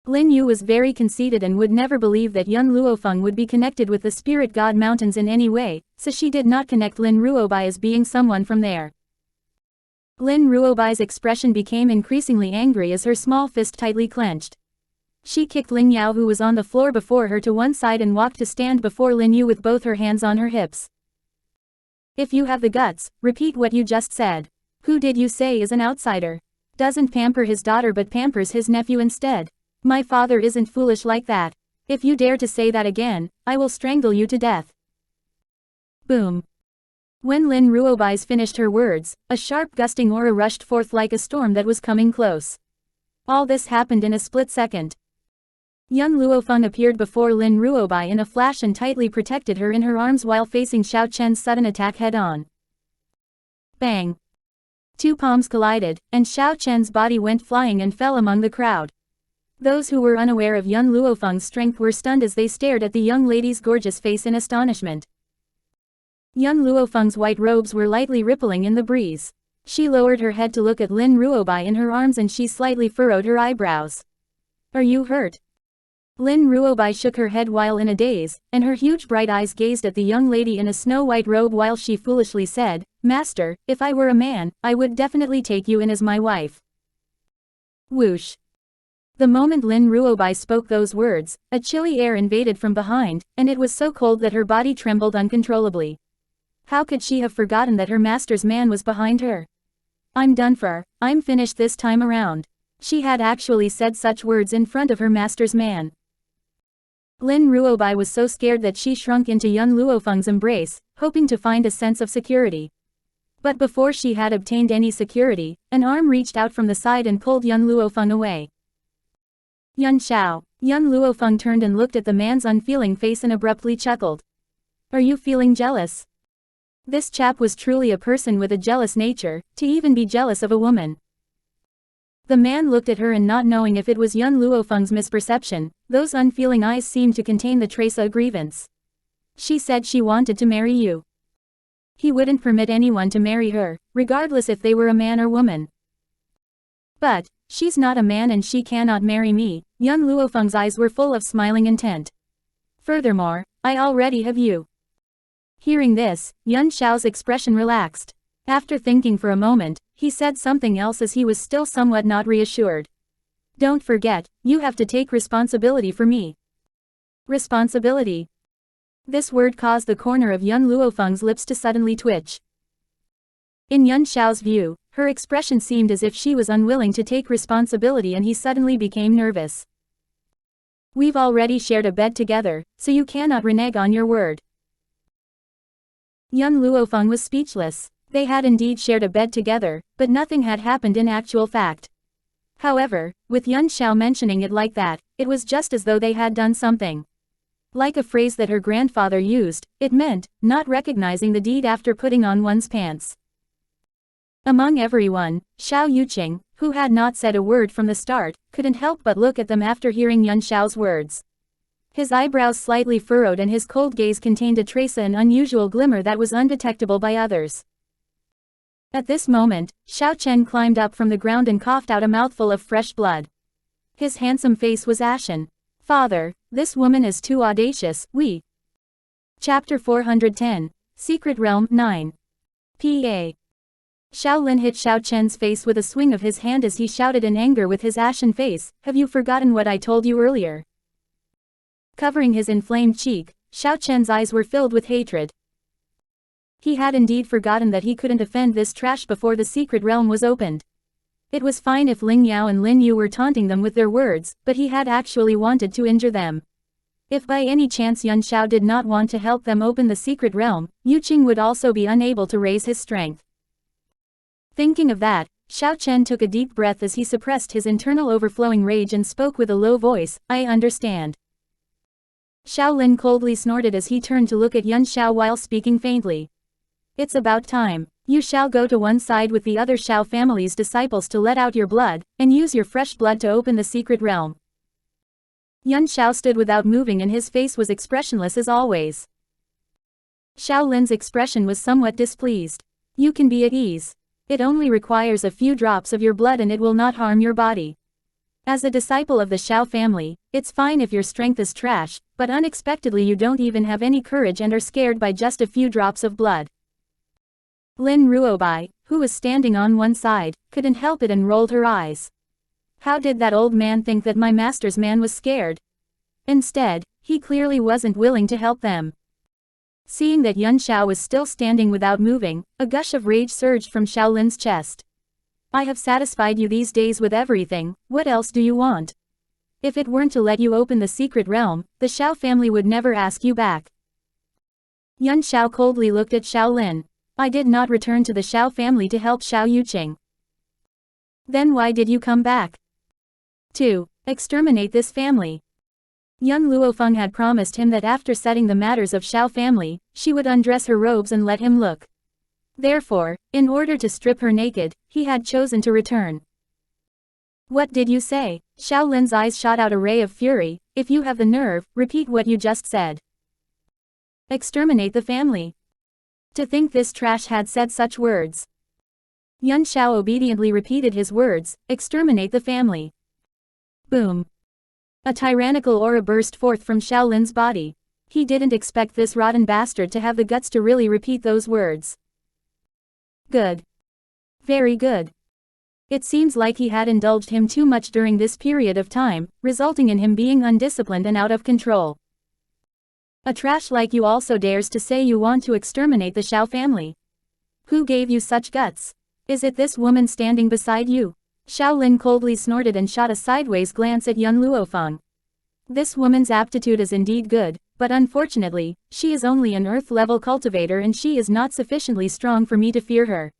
Lin Yu was very conceited and would never believe that young Luo Feng would be connected with the Spirit God Mountains in any way, so she did not connect Lin Ruobai as being someone from there. Lin Ruobai's expression became increasingly angry as her small fist tightly clenched. She kicked Ling Yao who was on the floor before her to one side and walked to stand before Lin Yu with both her hands on her hips. If you have the guts, repeat what you just said. Who did you say is an outsider? Doesn't pamper his daughter but pampers his nephew instead. My father isn't foolish like that. If you dare to say that again, I will strangle you to death. Boom. When Lin Ruobai's finished her words, a sharp gusting aura rushed forth like a storm that was coming close. All this happened in a split second. Young Luo Feng appeared before Lin Ruobai in a flash and tightly protected her in her arms while facing Xiao Chen's sudden attack head-on. Bang! Two palms collided, and Xiao Chen's body went flying and fell among the crowd. Those who were unaware of young Luo Feng's strength were stunned as they stared at the young lady's gorgeous face in astonishment. Young Luo Feng's white robes were lightly rippling in the breeze. She lowered her head to look at Lin Ruobai in her arms and she slightly furrowed her eyebrows. Are you hurt? Lin Ruobai shook her head while in a daze, and her huge bright eyes gazed at the young lady in a snow-white robe while she foolishly said, Master, if I were a man, I would definitely take you in as my wife. Whoosh. The moment Lin Ruobai spoke those words, a chilly air invaded from behind, and it was so cold that her body trembled uncontrollably. How could she have forgotten that her master's man was behind her? I'm done for, I'm finished this time around. She had actually said such words in front of her master's man. Lin Ruobai was so scared that she shrunk into young Luo Feng's embrace, hoping to find a sense of security. But before she had obtained any security, an arm reached out from the side and pulled young Luo Feng away. Yuan Shao. Young Luo Feng turned and looked at the man's unfeeling face and abruptly chuckled. Are you feeling jealous? This chap was truly a person with a jealous nature, to even be jealous of a woman. The man looked at her and not knowing if it was young Luo Feng's misperception, those unfeeling eyes seemed to contain the trace of grievance. She said she wanted to marry you. He wouldn't permit anyone to marry her, regardless if they were a man or woman. But, she's not a man and she cannot marry me. Young Luo Feng's eyes were full of smiling intent. Furthermore, I already have you. Hearing this, Yuan Shao's expression relaxed. After thinking for a moment, he said something else as he was still somewhat not reassured. Don't forget, you have to take responsibility for me. Responsibility. This word caused the corner of young Luo Feng's lips to suddenly twitch. In Yuan Shao's view, her expression seemed as if she was unwilling to take responsibility and he suddenly became nervous. We've already shared a bed together, so you cannot renege on your word. Young Luo Feng was speechless. They had indeed shared a bed together, but nothing had happened in actual fact. However, with Yuan Shao mentioning it like that, it was just as though they had done something. Like a phrase that her grandfather used, it meant, not recognizing the deed after putting on one's pants. Among everyone, Xiao Yuqing, who had not said a word from the start, couldn't help but look at them after hearing Yuan Shao's words. His eyebrows slightly furrowed and his cold gaze contained a trace of an unusual glimmer that was undetectable by others. At this moment, Xiao Chen climbed up from the ground and coughed out a mouthful of fresh blood. His handsome face was ashen. Father, this woman is too audacious, we. Chapter 410, Secret Realm 9. P.A. Xiao Lin hit Xiao Chen's face with a swing of his hand as he shouted in anger with his ashen face, "Have you forgotten what I told you earlier?" Covering his inflamed cheek, Xiao Chen's eyes were filled with hatred. He had indeed forgotten that he couldn't offend this trash before the secret realm was opened. It was fine if Ling Yao and Lin Yu were taunting them with their words, but he had actually wanted to injure them. If by any chance Yuan Shao did not want to help them open the secret realm, Yu Qing would also be unable to raise his strength. Thinking of that, Xiao Chen took a deep breath as he suppressed his internal overflowing rage and spoke with a low voice, "I understand." Xiao Lin coldly snorted as he turned to look at Yuan Shao while speaking faintly. "It's about time. You shall go to one side with the other Shao family's disciples to let out your blood, and use your fresh blood to open the secret realm." Yuan Shao stood without moving and his face was expressionless as always. Xiao Lin's expression was somewhat displeased. "You can be at ease. It only requires a few drops of your blood and it will not harm your body. As a disciple of the Shao family, it's fine if your strength is trash, but unexpectedly you don't even have any courage and are scared by just a few drops of blood." Lin Ruobai, who was standing on one side, couldn't help it and rolled her eyes. How did that old man think that my master's man was scared? Instead, he clearly wasn't willing to help them. Seeing that Yuan Shao was still standing without moving, a gush of rage surged from Xiao Lin's chest. "I have satisfied you these days with everything, what else do you want? If it weren't to let you open the secret realm, the Xiao family would never ask you back." Yuan Shao coldly looked at Xiao Lin. "I did not return to the Xiao family to help Xiao Yuqing. Then why did you come back?" "To exterminate this family." Young Luo Feng had promised him that after setting the matters of Xiao family, she would undress her robes and let him look. Therefore, in order to strip her naked, he had chosen to return. "What did you say?" Xiao Lin's eyes shot out a ray of fury. "If you have the nerve, repeat what you just said." "Exterminate the family." To think this trash had said such words. Yuan Shao obediently repeated his words, "Exterminate the family." Boom. A tyrannical aura burst forth from Xiao Lin's body. He didn't expect this rotten bastard to have the guts to really repeat those words. Good. Very good. It seems like he had indulged him too much during this period of time, resulting in him being undisciplined and out of control. "A trash like you also dares to say you want to exterminate the Xiao family. Who gave you such guts? Is it this woman standing beside you?" Xiao Lin coldly snorted and shot a sideways glance at young Luo Feng. This woman's aptitude is indeed good, but unfortunately, she is only an earth-level cultivator and she is not sufficiently strong for me to fear her.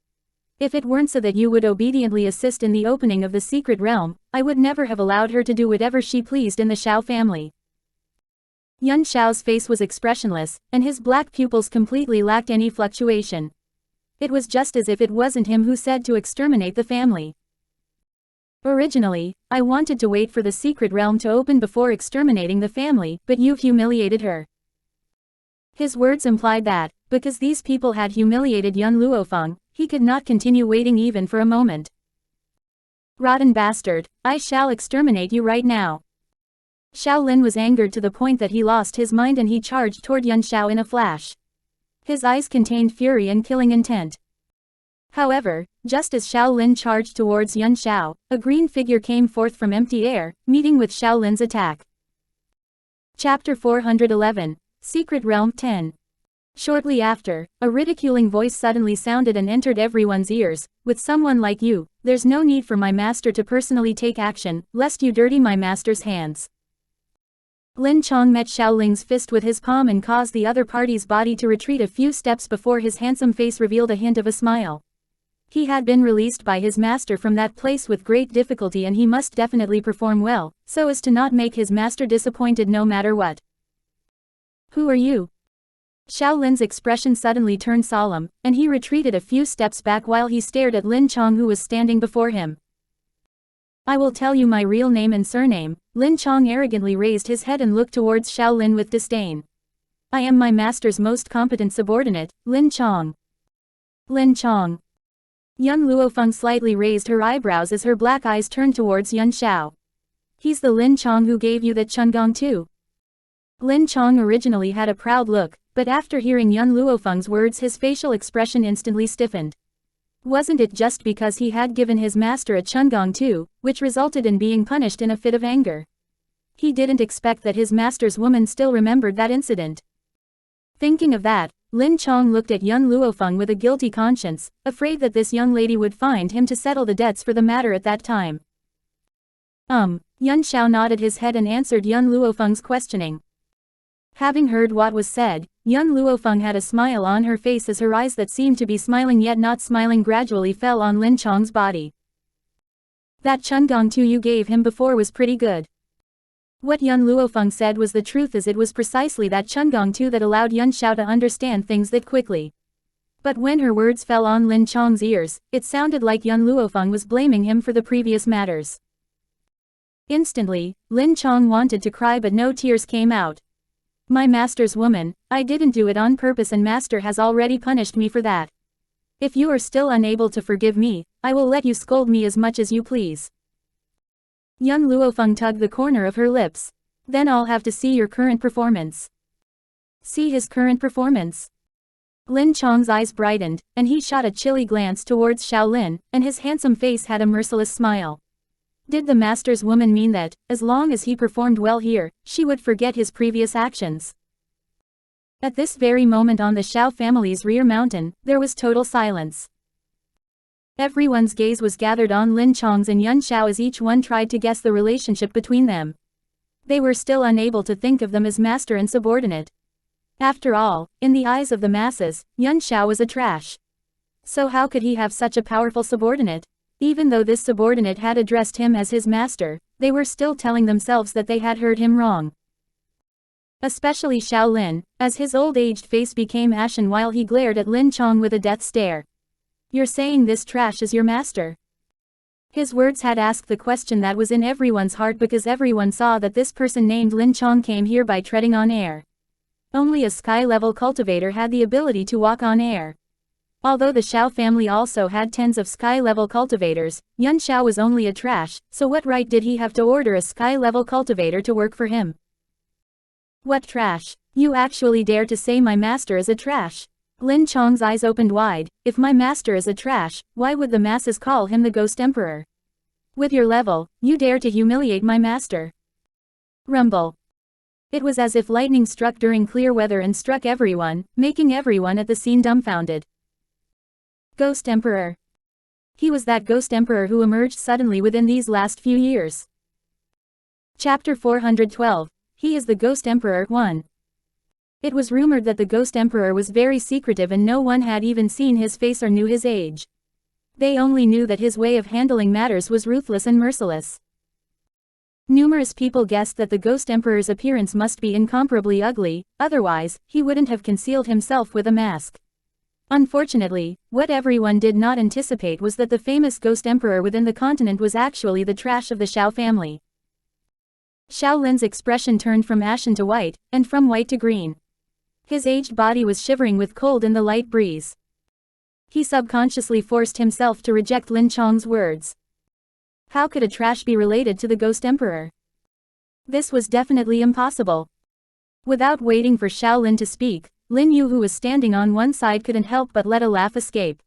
If it weren't so that you would obediently assist in the opening of the secret realm, I would never have allowed her to do whatever she pleased in the Xiao family. Yuan Shao's face was expressionless, and his black pupils completely lacked any fluctuation. It was just as if it wasn't him who said to exterminate the family. "Originally, I wanted to wait for the secret realm to open before exterminating the family, but you've humiliated her." His words implied that, because these people had humiliated young Luo Feng, he could not continue waiting even for a moment. "Rotten bastard, I shall exterminate you right now." Xiao Lin was angered to the point that he lost his mind and he charged toward Yuan Shao in a flash. His eyes contained fury and killing intent. However, just as Xiao Lin charged towards Yuan Shao, a green figure came forth from empty air, meeting with Xiao Lin's attack. Chapter 411, Secret Realm 10. Shortly after, a ridiculing voice suddenly sounded and entered everyone's ears. "With someone like you, there's no need for my master to personally take action, lest you dirty my master's hands." Lin Chong met Xiao Ling's fist with his palm and caused the other party's body to retreat a few steps before his handsome face revealed a hint of a smile. He had been released by his master from that place with great difficulty and he must definitely perform well, so as to not make his master disappointed no matter what. "Who are you?" Xiao Lin's expression suddenly turned solemn, and he retreated a few steps back while he stared at Lin Chong who was standing before him. "I will tell you my real name and surname." Lin Chong arrogantly raised his head and looked towards Xiao Lin with disdain. "I am my master's most competent subordinate, Lin Chong." "Lin Chong." Young Luo Feng slightly raised her eyebrows as her black eyes turned towards Yuan Shao. "He's the Lin Chong who gave you that Chungong too?" Lin Chong originally had a proud look, but after hearing Young Luo Feng's words his facial expression instantly stiffened. Wasn't it just because he had given his master a chungong too, which resulted in being punished in a fit of anger? He didn't expect that his master's woman still remembered that incident. Thinking of that, Lin Chong looked at young Luo Feng with a guilty conscience, afraid that this young lady would find him to settle the debts for the matter at that time. Yun Xiao nodded his head and answered young Luo Feng's questioning. Having heard what was said, young Luo Feng had a smile on her face as her eyes that seemed to be smiling yet not smiling gradually fell on Lin Chong's body. That chungong tu you gave him before was pretty good. What Yun Luo Feng said was the truth, as it was precisely that chungong tu that allowed Yun Xiao to understand things that quickly. But when her words fell on Lin Chong's ears, it sounded like Yun Luo Feng was blaming him for the previous matters. Instantly, Lin Chong wanted to cry, but no tears came out. My master's woman, I didn't do it on purpose, and master has already punished me for that. If you are still unable to forgive me, I will let you scold me as much as you please. Young Luo Feng tugged the corner of her lips. Then I'll have to see your current performance. See his current performance? Lin Chong's eyes brightened, and he shot a chilly glance towards Shaolin, and his handsome face had a merciless smile. Did the master's woman mean that, as long as he performed well here, she would forget his previous actions? At this very moment on the Xiao family's rear mountain, there was total silence. Everyone's gaze was gathered on Lin Chong's and Yun Xiao as each one tried to guess the relationship between them. They were still unable to think of them as master and subordinate. After all, in the eyes of the masses, Yun Xiao was a trash. So how could he have such a powerful subordinate? Even though this subordinate had addressed him as his master, they were still telling themselves that they had heard him wrong. Especially Shaolin, as his old-aged face became ashen while he glared at Lin Chong with a death stare. You're saying this trash is your master? His words had asked the question that was in everyone's heart, because everyone saw that this person named Lin Chong came here by treading on air. Only a sky-level cultivator had the ability to walk on air. Although the Xiao family also had tens of sky-level cultivators, Yun Xiao was only a trash, so what right did he have to order a sky-level cultivator to work for him? What trash? You actually dare to say my master is a trash? Lin Chong's eyes opened wide. If my master is a trash, why would the masses call him the Ghost Emperor? With your level, you dare to humiliate my master? Rumble. It was as if lightning struck during clear weather and struck everyone, making everyone at the scene dumbfounded. Ghost Emperor. He was that Ghost Emperor who emerged suddenly within these last few years. Chapter 412. He is the Ghost Emperor 1. It was rumored that the Ghost Emperor was very secretive and no one had even seen his face or knew his age. They only knew that his way of handling matters was ruthless and merciless. Numerous people guessed that the Ghost Emperor's appearance must be incomparably ugly, otherwise, he wouldn't have concealed himself with a mask. Unfortunately, what everyone did not anticipate was that the famous Ghost Emperor within the continent was actually the trash of the Xiao family. Shaolin's expression turned from ashen to white, and from white to green. His aged body was shivering with cold in the light breeze. He subconsciously forced himself to reject Lin Chong's words. How could a trash be related to the Ghost Emperor? This was definitely impossible. Without waiting for Shaolin to speak, Lin Yu, who was standing on one side, couldn't help but let a laugh escape.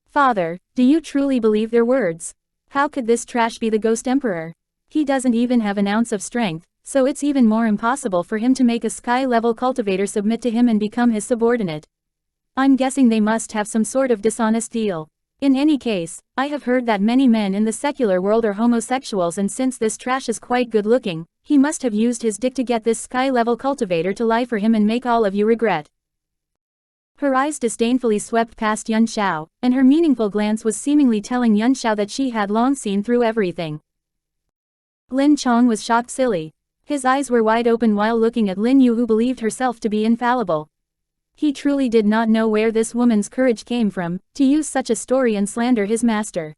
Father, do you truly believe their words? How could this trash be the Ghost Emperor? He doesn't even have an ounce of strength, so it's even more impossible for him to make a sky-level cultivator submit to him and become his subordinate. I'm guessing they must have some sort of dishonest deal. In any case, I have heard that many men in the secular world are homosexuals, and since this trash is quite good-looking, he must have used his dick to get this sky-level cultivator to lie for him and make all of you regret. Her eyes disdainfully swept past Yun Xiao, and her meaningful glance was seemingly telling Yun Xiao that she had long seen through everything. Lin Chong was shocked silly. His eyes were wide open while looking at Lin Yu, who believed herself to be infallible. He truly did not know where this woman's courage came from, to use such a story and slander his master.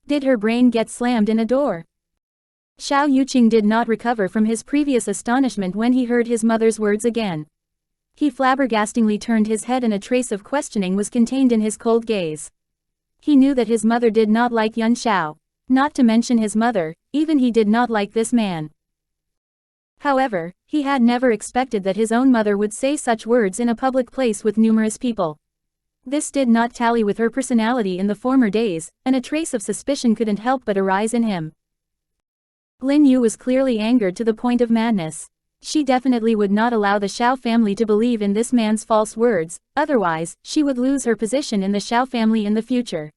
Did her brain get slammed in a door? Xiao Yuqing did not recover from his previous astonishment when he heard his mother's words again. He flabbergastingly turned his head, and a trace of questioning was contained in his cold gaze. He knew that his mother did not like Yun Xiao. Not to mention his mother, even he did not like this man. However, he had never expected that his own mother would say such words in a public place with numerous people. This did not tally with her personality in the former days, and a trace of suspicion couldn't help but arise in him. Lin Yu was clearly angered to the point of madness. She definitely would not allow the Xiao family to believe in this man's false words, otherwise, she would lose her position in the Xiao family in the future.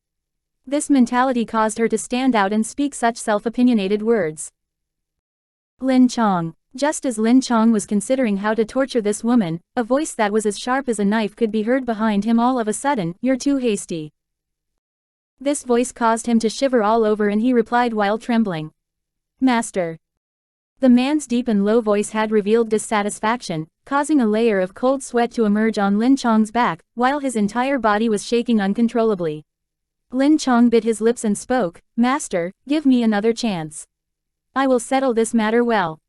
This mentality caused her to stand out and speak such self-opinionated words. Lin Chong. Just as Lin Chong was considering how to torture this woman, a voice that was as sharp as a knife could be heard behind him all of a sudden, "You're too hasty." This voice caused him to shiver all over and he replied while trembling. "Master." The man's deep and low voice had revealed dissatisfaction, causing a layer of cold sweat to emerge on Lin Chong's back, while his entire body was shaking uncontrollably. Lin Chong bit his lips and spoke, "Master, give me another chance. I will settle this matter well."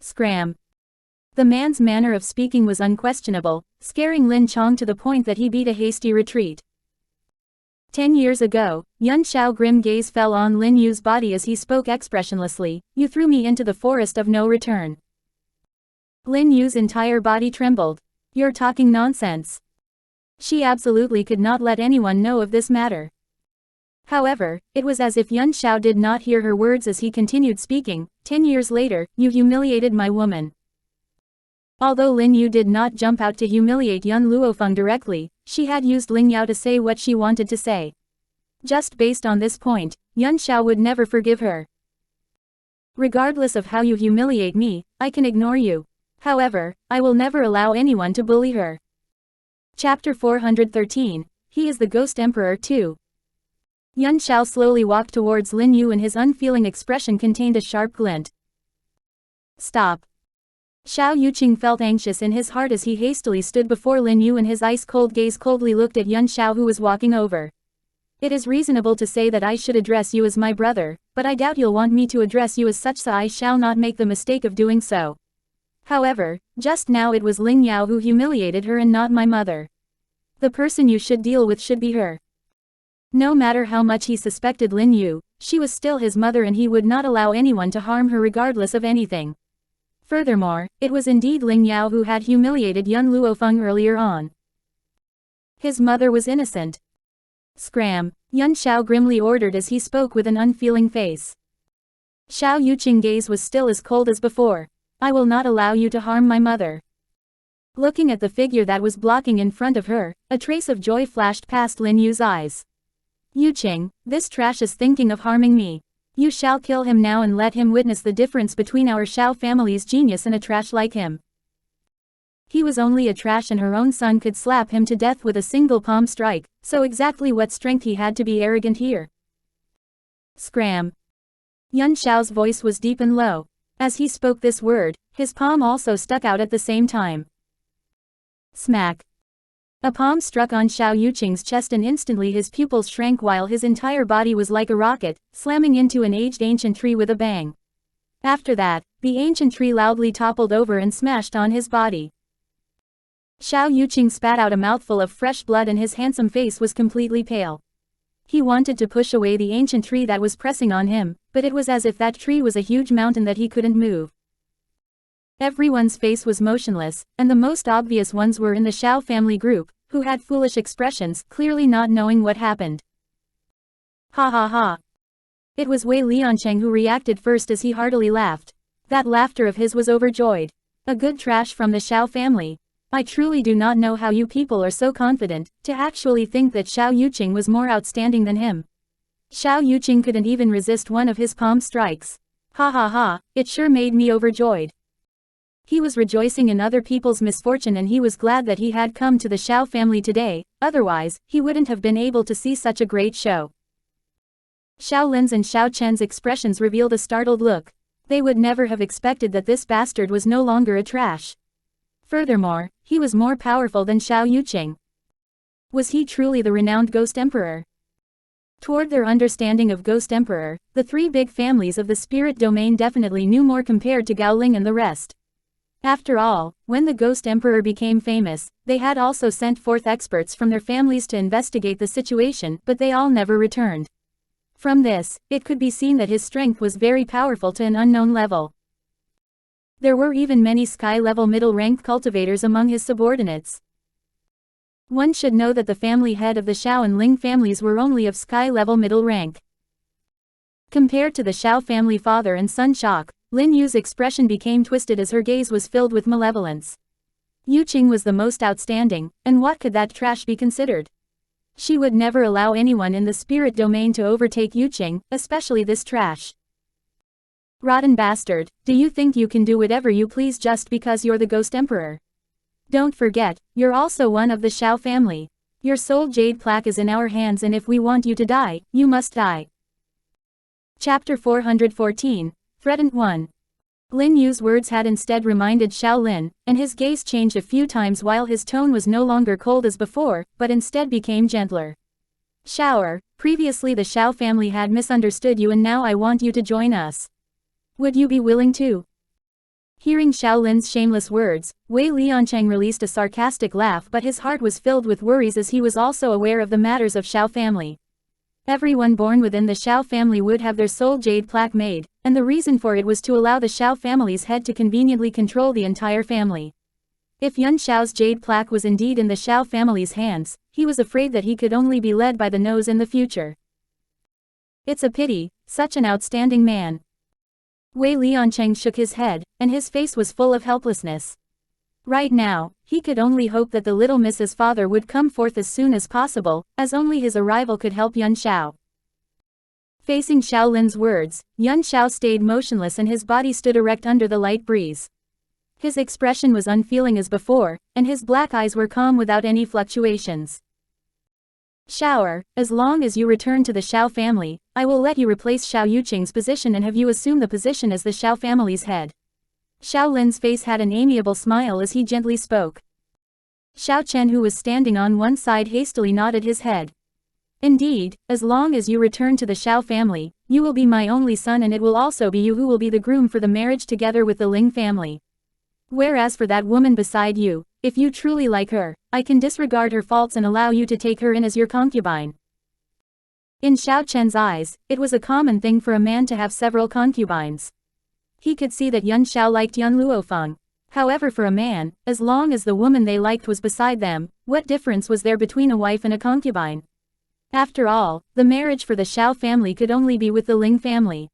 Scram. The man's manner of speaking was unquestionable, scaring Lin Chong to the point that he beat a hasty retreat. 10 years ago, Yun Xiao's grim gaze fell on Lin Yu's body as he spoke expressionlessly, "You threw me into the forest of no return." Lin Yu's entire body trembled. "You're talking nonsense." She absolutely could not let anyone know of this matter. However, it was as if Yun Xiao did not hear her words as he continued speaking. 10 years later, you humiliated my woman." Although Lin Yu did not jump out to humiliate young Luo Feng directly, she had used Ling Yao to say what she wanted to say. Just based on this point, Yun Xiao would never forgive her. "Regardless of how you humiliate me, I can ignore you. However, I will never allow anyone to bully her." Chapter 413, He is the Ghost Emperor too. Yun Xiao slowly walked towards Lin Yu and his unfeeling expression contained a sharp glint. "Stop." Xiao Yuqing felt anxious in his heart as he hastily stood before Lin Yu and his ice-cold gaze coldly looked at Yun Xiao who was walking over. "It is reasonable to say that I should address you as my brother, but I doubt you'll want me to address you as such, so I shall not make the mistake of doing so. However, just now it was Ling Yao who humiliated her and not my mother. The person you should deal with should be her." No matter how much he suspected Lin Yu, she was still his mother and he would not allow anyone to harm her regardless of anything. Furthermore, it was indeed Ling Yao who had humiliated young Luo Feng earlier on. His mother was innocent. "Scram," Yun Xiao grimly ordered as he spoke with an unfeeling face. Xiao Yuqing's gaze was still as cold as before. "I will not allow you to harm my mother." Looking at the figure that was blocking in front of her, a trace of joy flashed past Lin Yu's eyes. "Yuqing, this trash is thinking of harming me. You shall kill him now and let him witness the difference between our Xiao family's genius and a trash like him." He was only a trash and her own son could slap him to death with a single palm strike, so exactly what strength he had to be arrogant here. Scram. Yun Xiao's voice was deep and low. As he spoke this word, his palm also stuck out at the same time. Smack. A palm struck on Xiao Yuqing's chest and instantly his pupils shrank while his entire body was like a rocket, slamming into an aged ancient tree with a bang. After that, the ancient tree loudly toppled over and smashed on his body. Xiao Yuqing spat out a mouthful of fresh blood and his handsome face was completely pale. He wanted to push away the ancient tree that was pressing on him, but it was as if that tree was a huge mountain that he couldn't move. Everyone's face was motionless, and the most obvious ones were in the Xiao family group, who had foolish expressions, clearly not knowing what happened. Ha ha ha. It was Wei Liancheng who reacted first as he heartily laughed. That laughter of his was overjoyed. A good trash from the Xiao family. I truly do not know how you people are so confident, to actually think that Xiao Yuqing was more outstanding than him. Xiao Yuqing couldn't even resist one of his palm strikes. Ha ha ha, it sure made me overjoyed. He was rejoicing in other people's misfortune and he was glad that he had come to the Xiao family today, otherwise, he wouldn't have been able to see such a great show. Xiao Lin's and Xiao Chen's expressions revealed a startled look. They would never have expected that this bastard was no longer a trash. Furthermore, he was more powerful than Xiao Yuqing. Was he truly the renowned Ghost Emperor? Toward their understanding of Ghost Emperor, the three big families of the spirit domain definitely knew more compared to Gaoling and the rest. After all, when the Ghost Emperor became famous, they had also sent forth experts from their families to investigate the situation, but they all never returned. From this, it could be seen that his strength was very powerful to an unknown level. There were even many sky-level middle-ranked cultivators among his subordinates. One should know that the family head of the Xiao and Ling families were only of sky-level middle rank. Compared to the Xiao family father and son shock, Lin Yu's expression became twisted as her gaze was filled with malevolence. Yu Qing was the most outstanding, and what could that trash be considered? She would never allow anyone in the spirit domain to overtake Yu Qing, especially this trash. Rotten bastard, do you think you can do whatever you please just because you're the Ghost Emperor? Don't forget, you're also one of the Xiao family. Your soul jade plaque is in our hands, and if we want you to die, you must die. Chapter 414, Threatened 1. Lin Yu's words had instead reminded Xiao Lin, and his gaze changed a few times while his tone was no longer cold as before, but instead became gentler. Xiao, previously the Xiao family had misunderstood you and now I want you to join us. Would you be willing to? Hearing Xiao Lin's shameless words, Wei Liancheng released a sarcastic laugh, but his heart was filled with worries as he was also aware of the matters of Xiao family. Everyone born within the Xiao family would have their soul jade plaque made, and the reason for it was to allow the Xiao family's head to conveniently control the entire family. If Yuan Xiao's jade plaque was indeed in the Xiao family's hands, he was afraid that he could only be led by the nose in the future. It's a pity, such an outstanding man. Wei Liancheng shook his head, and his face was full of helplessness. Right now, he could only hope that the little Miss's father would come forth as soon as possible, as only his arrival could help Yuan Xiao. Facing Xiao Lin's words, Yuan Xiao stayed motionless and his body stood erect under the light breeze. His expression was unfeeling as before, and his black eyes were calm without any fluctuations. Xiao, as long as you return to the Xiao family, I will let you replace Xiao Yuqing's position and have you assume the position as the Xiao family's head. Xiao Lin's face had an amiable smile as he gently spoke. Xiao Chen, who was standing on one side, hastily nodded his head. Indeed, as long as you return to the Xiao family, you will be my only son and it will also be you who will be the groom for the marriage together with the Ling family. Whereas for that woman beside you, if you truly like her, I can disregard her faults and allow you to take her in as your concubine. In Xiao Chen's eyes, it was a common thing for a man to have several concubines. He could see that Yuan Xiao liked Yuan Luo Feng. However, for a man, as long as the woman they liked was beside them, what difference was there between a wife and a concubine? After all, the marriage for the Xiao family could only be with the Ling family.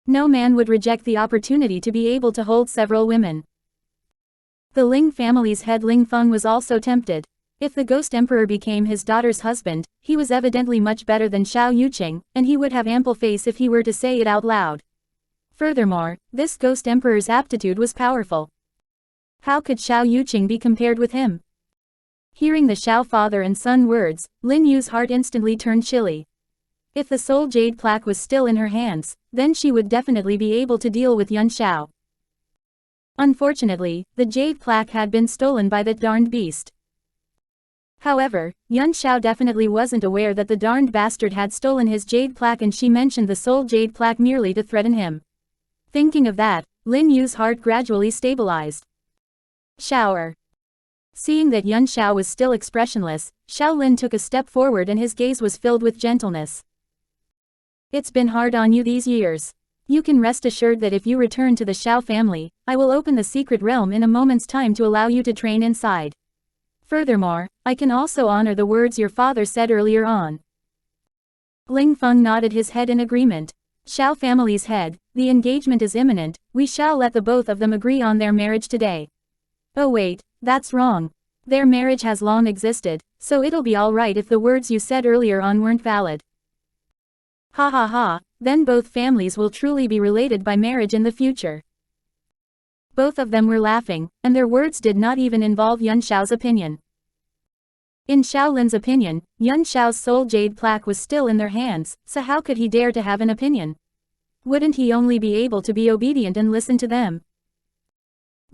No man would reject the opportunity to be able to hold several women. The Ling family's head Ling Feng was also tempted. If the Ghost Emperor became his daughter's husband, he was evidently much better than Xiao Yuqing, and he would have ample face if he were to say it out loud. Furthermore, this Ghost Emperor's aptitude was powerful. How could Xiao Yuqing be compared with him? Hearing the Xiao father and son words, Lin Yu's heart instantly turned chilly. If the soul jade plaque was still in her hands, then she would definitely be able to deal with Yuan Xiao. Unfortunately, the jade plaque had been stolen by that darned beast. However, Yuan Xiao definitely wasn't aware that the darned bastard had stolen his jade plaque, and she mentioned the soul jade plaque merely to threaten him. Thinking of that, Lin Yu's heart gradually stabilized. Xiao. Seeing that Yuan Xiao was still expressionless, Xiao Lin took a step forward and his gaze was filled with gentleness. It's been hard on you these years. You can rest assured that if you return to the Xiao family, I will open the secret realm in a moment's time to allow you to train inside. Furthermore, I can also honor the words your father said earlier on. Ling Feng nodded his head in agreement. Xiao family's head, the engagement is imminent, we shall let the both of them agree on their marriage today. Oh wait, that's wrong. Their marriage has long existed, so it'll be alright if the words you said earlier on weren't valid. Ha ha ha, then both families will truly be related by marriage in the future. Both of them were laughing, and their words did not even involve Yuan Xiao's opinion. In Xiao Lin's opinion, Yuan Xiao's soul jade plaque was still in their hands, so how could he dare to have an opinion? Wouldn't he only be able to be obedient and listen to them?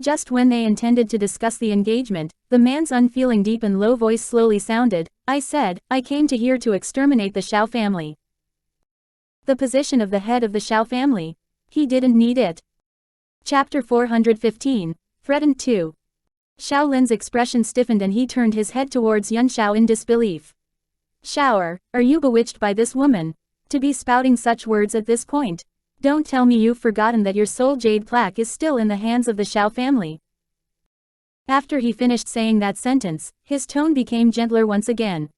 Just when they intended to discuss the engagement, the man's unfeeling deep and low voice slowly sounded, I said, I came to here to exterminate the Xiao family. The position of the head of the Xiao family. He didn't need it. Chapter 415, Threatened 2. Xiao Lin's expression stiffened and he turned his head towards Yuan Xiao in disbelief. Xiao, are you bewitched by this woman? To be spouting such words at this point? Don't tell me you've forgotten that your soul jade plaque is still in the hands of the Xiao family. After he finished saying that sentence, his tone became gentler once again.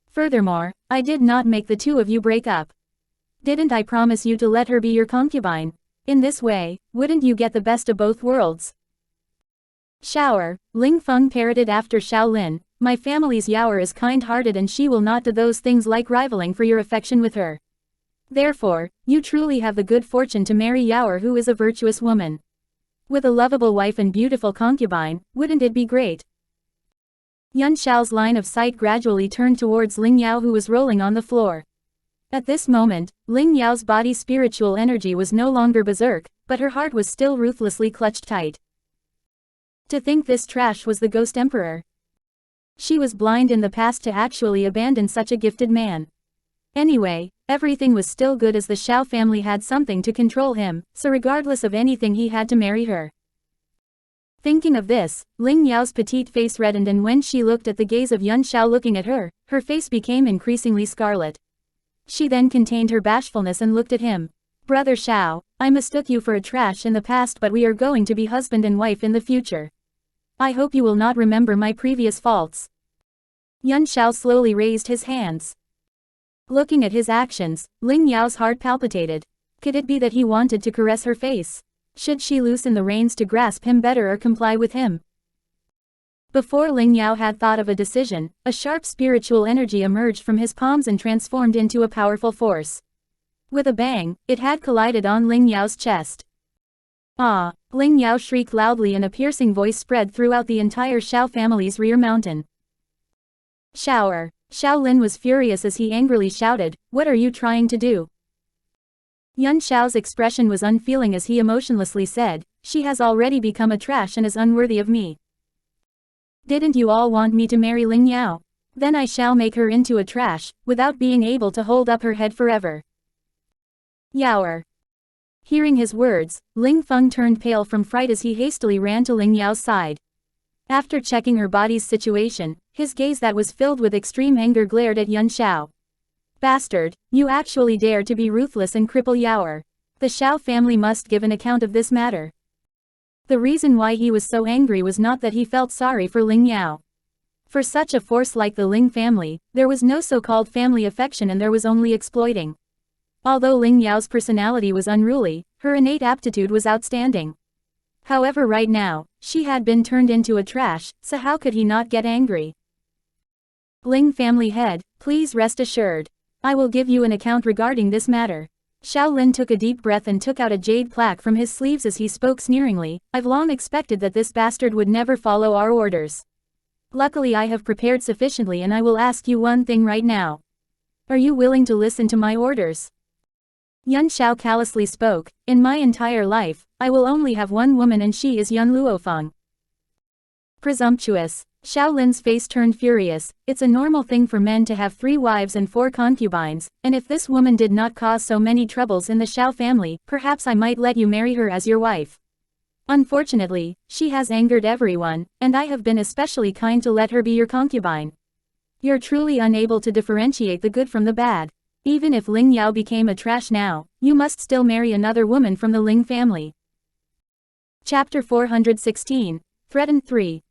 Furthermore, I did not make the two of you break up. Didn't I promise you to let her be your concubine? In this way, wouldn't you get the best of both worlds? Shower, Ling Feng parroted after Shaolin, my family's Yaoer is kind-hearted and she will not do those things like rivaling for your affection with her. Therefore, you truly have the good fortune to marry Yaoer, who is a virtuous woman. With a lovable wife and beautiful concubine, wouldn't it be great? Yun Xiao's line of sight gradually turned towards Ling Yao, who was rolling on the floor. At this moment, Ling Yao's body's spiritual energy was no longer berserk, but her heart was still ruthlessly clutched tight. To think this trash was the Ghost Emperor. She was blind in the past to actually abandon such a gifted man. Anyway, everything was still good as the Xiao family had something to control him, so regardless of anything he had to marry her. Thinking of this, Ling Yao's petite face reddened, and when she looked at the gaze of Yun Xiao looking at her, her face became increasingly scarlet. She then contained her bashfulness and looked at him. Brother Xiao, I mistook you for a trash in the past, but we are going to be husband and wife in the future. I hope you will not remember my previous faults. Yun Xiao slowly raised his hands. Looking at his actions, Ling Yao's heart palpitated. Could it be that he wanted to caress her face? Should she loosen the reins to grasp him better or comply with him? Before Ling Yao had thought of a decision, a sharp spiritual energy emerged from his palms and transformed into a powerful force. With a bang, it had collided on Ling Yao's chest. Ah! Ling Yao shrieked loudly and a piercing voice spread throughout the entire Xiao family's rear mountain. Shower! Shaolin was furious as he angrily shouted, "What are you trying to do?" Yun Xiao's expression was unfeeling as he emotionlessly said, "She has already become a trash and is unworthy of me. Didn't you all want me to marry Ling Yao? Then I shall make her into a trash, without being able to hold up her head forever." Yaoer. Hearing his words, Ling Feng turned pale from fright as he hastily ran to Ling Yao's side. After checking her body's situation, his gaze that was filled with extreme anger glared at Yun Xiao. "Bastard, you actually dare to be ruthless and cripple Yaoer. The Xiao family must give an account of this matter." The reason why he was so angry was not that he felt sorry for Ling Yao. For such a force like the Ling family, there was no so-called family affection and there was only exploiting. Although Ling Yao's personality was unruly, her innate aptitude was outstanding. However, right now, she had been turned into a trash, so how could he not get angry? Ling family head, please rest assured. I will give you an account regarding this matter. Shaolin took a deep breath and took out a jade plaque from his sleeves as he spoke sneeringly. I've long expected that this bastard would never follow our orders. Luckily I have prepared sufficiently and I will ask you one thing right now. Are you willing to listen to my orders? Yun Xiao callously spoke, in my entire life, I will only have one woman and she is Yun Luo Feng. Presumptuous. Shaolin's face turned furious. It's a normal thing for men to have 3 wives and 4 concubines, and if this woman did not cause so many troubles in the Xiao family, perhaps I might let you marry her as your wife. Unfortunately, she has angered everyone, and I have been especially kind to let her be your concubine. You're truly unable to differentiate the good from the bad. Even if Ling Yao became a trash now, you must still marry another woman from the Ling family. Chapter 416, Threatened 3.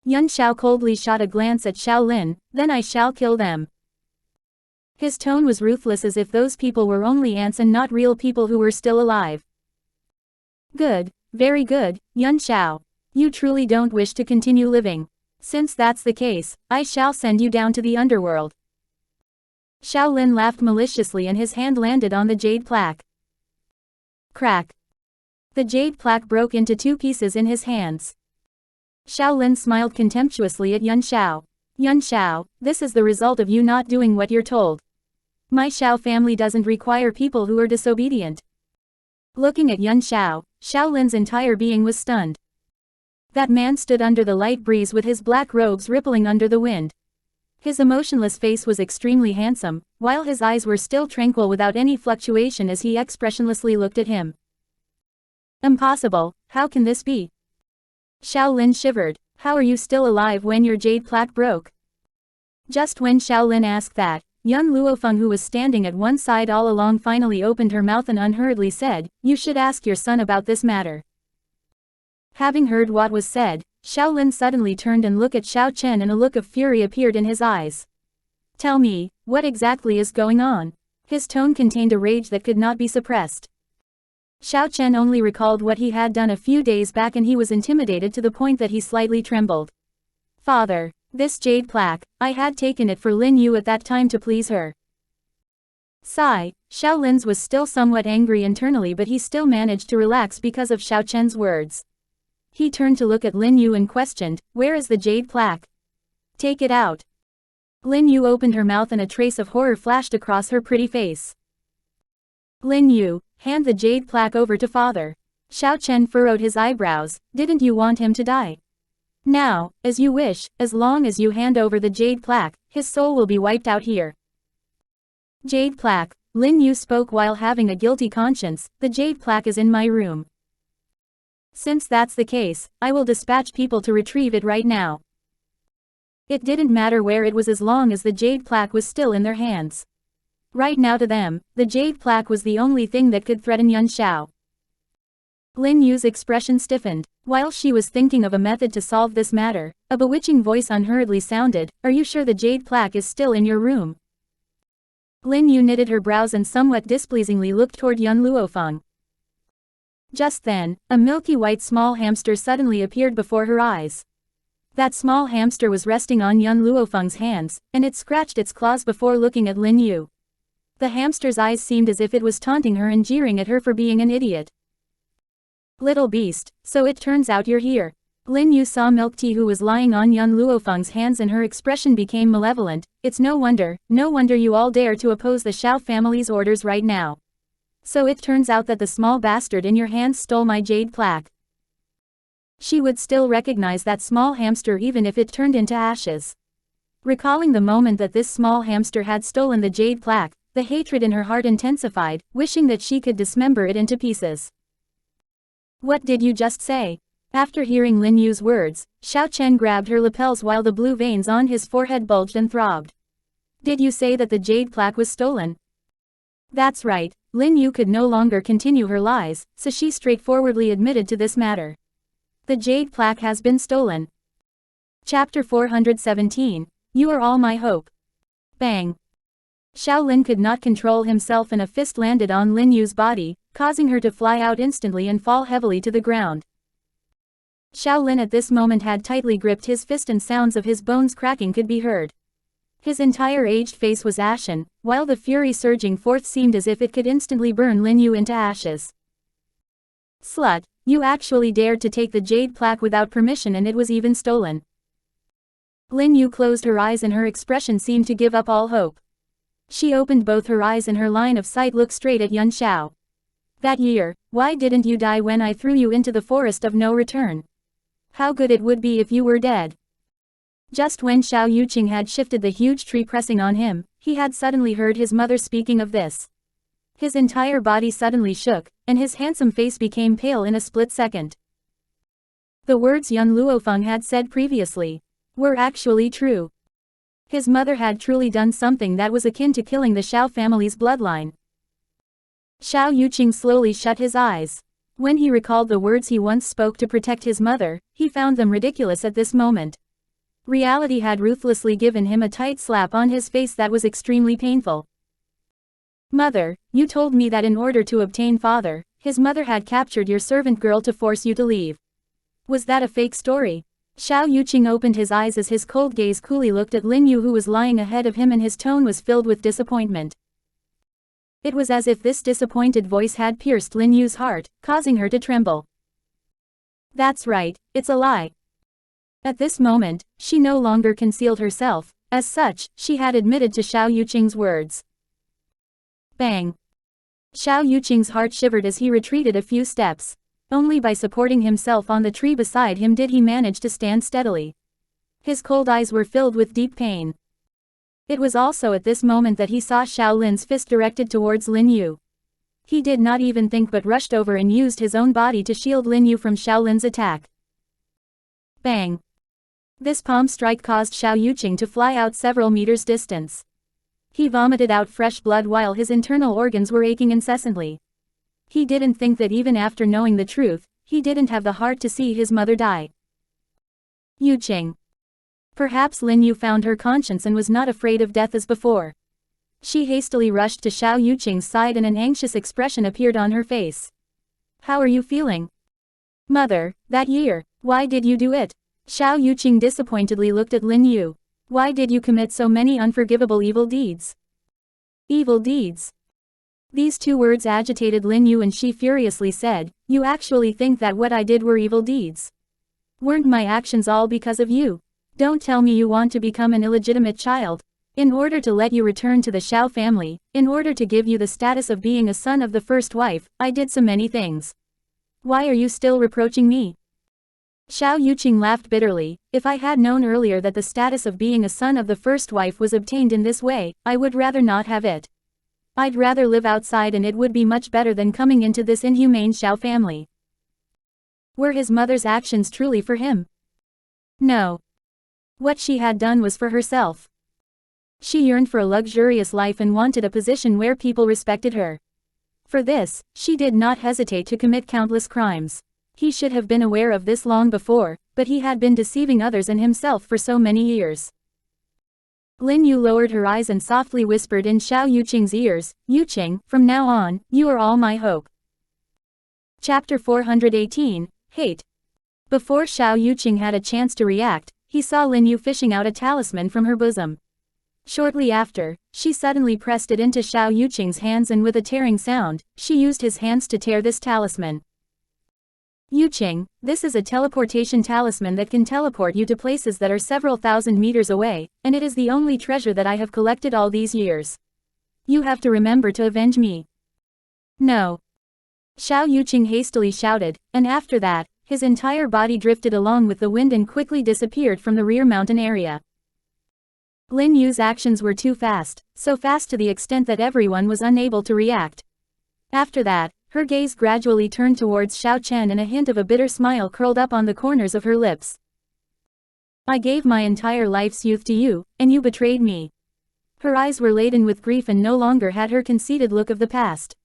Yun Xiao coldly shot a glance at Shaolin, then I shall kill them. His tone was ruthless as if those people were only ants and not real people who were still alive. Good, very good, Yun Xiao. You truly don't wish to continue living. Since that's the case, I shall send you down to the underworld. Shaolin laughed maliciously and his hand landed on the jade plaque. Crack. The jade plaque broke into 2 pieces in his hands. Shaolin smiled contemptuously at Yun Xiao. Yun Xiao, this is the result of you not doing what you're told. My Xiao family doesn't require people who are disobedient. Looking at Yun Xiao, Shaolin's entire being was stunned. That man stood under the light breeze with his black robes rippling under the wind. His emotionless face was extremely handsome, while his eyes were still tranquil without any fluctuation as he expressionlessly looked at him. Impossible, how can this be? Shaolin shivered. How are you still alive when your jade plaque broke? Just when Shaolin asked that, Yun Luo Feng, who was standing at one side all along, finally opened her mouth and unhurriedly said, "You should ask your son about this matter." Having heard what was said, Shaolin suddenly turned and looked at Xiao Chen, and a look of fury appeared in his eyes. Tell me, what exactly is going on? His tone contained a rage that could not be suppressed. Xiao Chen only recalled what he had done a few days back, and he was intimidated to the point that he slightly trembled. Father, this jade plaque, I had taken it for Lin Yu at that time to please her. Sigh, Shaolin's was still somewhat angry internally, but he still managed to relax because of Xiao Chen's words. He turned to look at Lin Yu and questioned, where is the jade plaque? Take it out. Lin Yu opened her mouth and a trace of horror flashed across her pretty face. Lin Yu, hand the jade plaque over to father. Xiao Chen furrowed his eyebrows. Didn't you want him to die? Now, as you wish, as long as you hand over the jade plaque, his soul will be wiped out here. Jade plaque, Lin Yu spoke while having a guilty conscience. The jade plaque is in my room. Since that's the case, I will dispatch people to retrieve it right now. It didn't matter where it was as long as the jade plaque was still in their hands. Right now to them, the jade plaque was the only thing that could threaten Yun Xiao. Lin Yu's expression stiffened. While she was thinking of a method to solve this matter, a bewitching voice unhurriedly sounded, are you sure the jade plaque is still in your room? Lin Yu knitted her brows and somewhat displeasingly looked toward Yun Luo Feng. Just then, a milky white small hamster suddenly appeared before her eyes. That small hamster was resting on Yun Luo Feng's hands, and it scratched its claws before looking at Lin Yu. The hamster's eyes seemed as if it was taunting her and jeering at her for being an idiot. Little beast, so it turns out you're here. Lin Yu saw milk tea who was lying on Yun Luo Feng's hands, and her expression became malevolent. It's no wonder you all dare to oppose the Xiao family's orders right now. So it turns out that the small bastard in your hands stole my jade plaque. She would still recognize that small hamster even if it turned into ashes. Recalling the moment that this small hamster had stolen the jade plaque, the hatred in her heart intensified, wishing that she could dismember it into pieces. What did you just say? After hearing Lin Yu's words, Xiao Chen grabbed her lapels while the blue veins on his forehead bulged and throbbed. Did you say that the jade plaque was stolen? That's right, Lin Yu could no longer continue her lies, so she straightforwardly admitted to this matter. The jade plaque has been stolen. Chapter 417, You are all my hope. Bang. Shaolin could not control himself and a fist landed on Lin Yu's body, causing her to fly out instantly and fall heavily to the ground. Shaolin at this moment had tightly gripped his fist and sounds of his bones cracking could be heard. His entire aged face was ashen, while the fury surging forth seemed as if it could instantly burn Lin Yu into ashes. Slut, you actually dared to take the jade plaque without permission, and it was even stolen. Lin Yu closed her eyes and her expression seemed to give up all hope. She opened both her eyes and her line of sight looked straight at Yun Xiao. That year, why didn't you die when I threw you into the forest of no return? How good it would be if you were dead. Just when Xiao Yuqing had shifted the huge tree pressing on him, he had suddenly heard his mother speaking of this. His entire body suddenly shook, and his handsome face became pale in a split second. The words Yun Luo Feng had said previously were actually true. His mother had truly done something that was akin to killing the Xiao family's bloodline. Xiao Yuqing slowly shut his eyes. When he recalled the words he once spoke to protect his mother, he found them ridiculous at this moment. Reality had ruthlessly given him a tight slap on his face that was extremely painful. Mother, you told me that in order to obtain father, his mother had captured your servant girl to force you to leave. Was that a fake story? Xiao Yuqing opened his eyes as his cold gaze coolly looked at Lin Yu who was lying ahead of him, and his tone was filled with disappointment. It was as if this disappointed voice had pierced Lin Yu's heart, causing her to tremble. That's right, it's a lie. At this moment, she no longer concealed herself. As such, she had admitted to Xiao Yuqing's words. Bang. Xiao Yuqing's heart shivered as he retreated a few steps. Only by supporting himself on the tree beside him did he manage to stand steadily. His cold eyes were filled with deep pain. It was also at this moment that he saw Shaolin's fist directed towards Lin Yu. He did not even think but rushed over and used his own body to shield Lin Yu from Shaolin's attack. Bang. This palm strike caused Xiao Yuqing to fly out several meters distance. He vomited out fresh blood while his internal organs were aching incessantly. He didn't think that even after knowing the truth, he didn't have the heart to see his mother die. Yuqing. Perhaps Lin Yu found her conscience and was not afraid of death as before. She hastily rushed to Xiao Yuqing's side and an anxious expression appeared on her face. How are you feeling? Mother, that year, why did you do it? Xiao Yuqing disappointedly looked at Lin Yu. Why did you commit so many unforgivable evil deeds? Evil deeds. These two words agitated Lin Yu and she furiously said, You actually think that what I did were evil deeds? Weren't my actions all because of you? Don't tell me you want to become an illegitimate child. In order to let you return to the Xiao family, in order to give you the status of being a son of the first wife, I did so many things. Why are you still reproaching me? Xiao Yuqing laughed bitterly. If I had known earlier that the status of being a son of the first wife was obtained in this way, I would rather not have it. I'd rather live outside and it would be much better than coming into this inhumane Xiao family. Were his mother's actions truly for him? No. What she had done was for herself. She yearned for a luxurious life and wanted a position where people respected her. For this, she did not hesitate to commit countless crimes. He should have been aware of this long before, but he had been deceiving others and himself for so many years. Lin Yu lowered her eyes and softly whispered in Xiao Yuqing's ears, Yuqing, from now on, you are all my hope. Chapter 418, Hate. Before Xiao Yuqing had a chance to react, he saw Lin Yu fishing out a talisman from her bosom. Shortly after, she suddenly pressed it into Xiao Yuqing's hands and with a tearing sound, she used his hands to tear this talisman. Yuqing, this is a teleportation talisman that can teleport you to places that are several thousand meters away, and it is the only treasure that I have collected all these years. You have to remember to avenge me. No. Xiao Yuqing hastily shouted, and after that, his entire body drifted along with the wind and quickly disappeared from the rear mountain area. Lin Yu's actions were too fast, so fast to the extent that everyone was unable to react. After that, her gaze gradually turned towards Xiao Chen and a hint of a bitter smile curled up on the corners of her lips. I gave my entire life's youth to you, and you betrayed me. Her eyes were laden with grief and no longer had her conceited look of the past.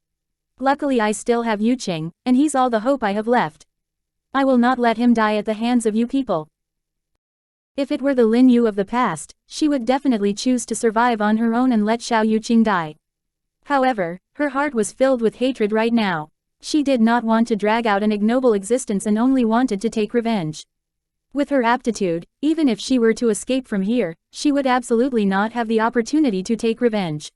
Luckily I still have Yuqing, and he's all the hope I have left. I will not let him die at the hands of you people. If it were the Lin Yu of the past, she would definitely choose to survive on her own and let Xiao Yuqing die. However, her heart was filled with hatred right now. She did not want to drag out an ignoble existence and only wanted to take revenge. With her aptitude, even if she were to escape from here, she would absolutely not have the opportunity to take revenge.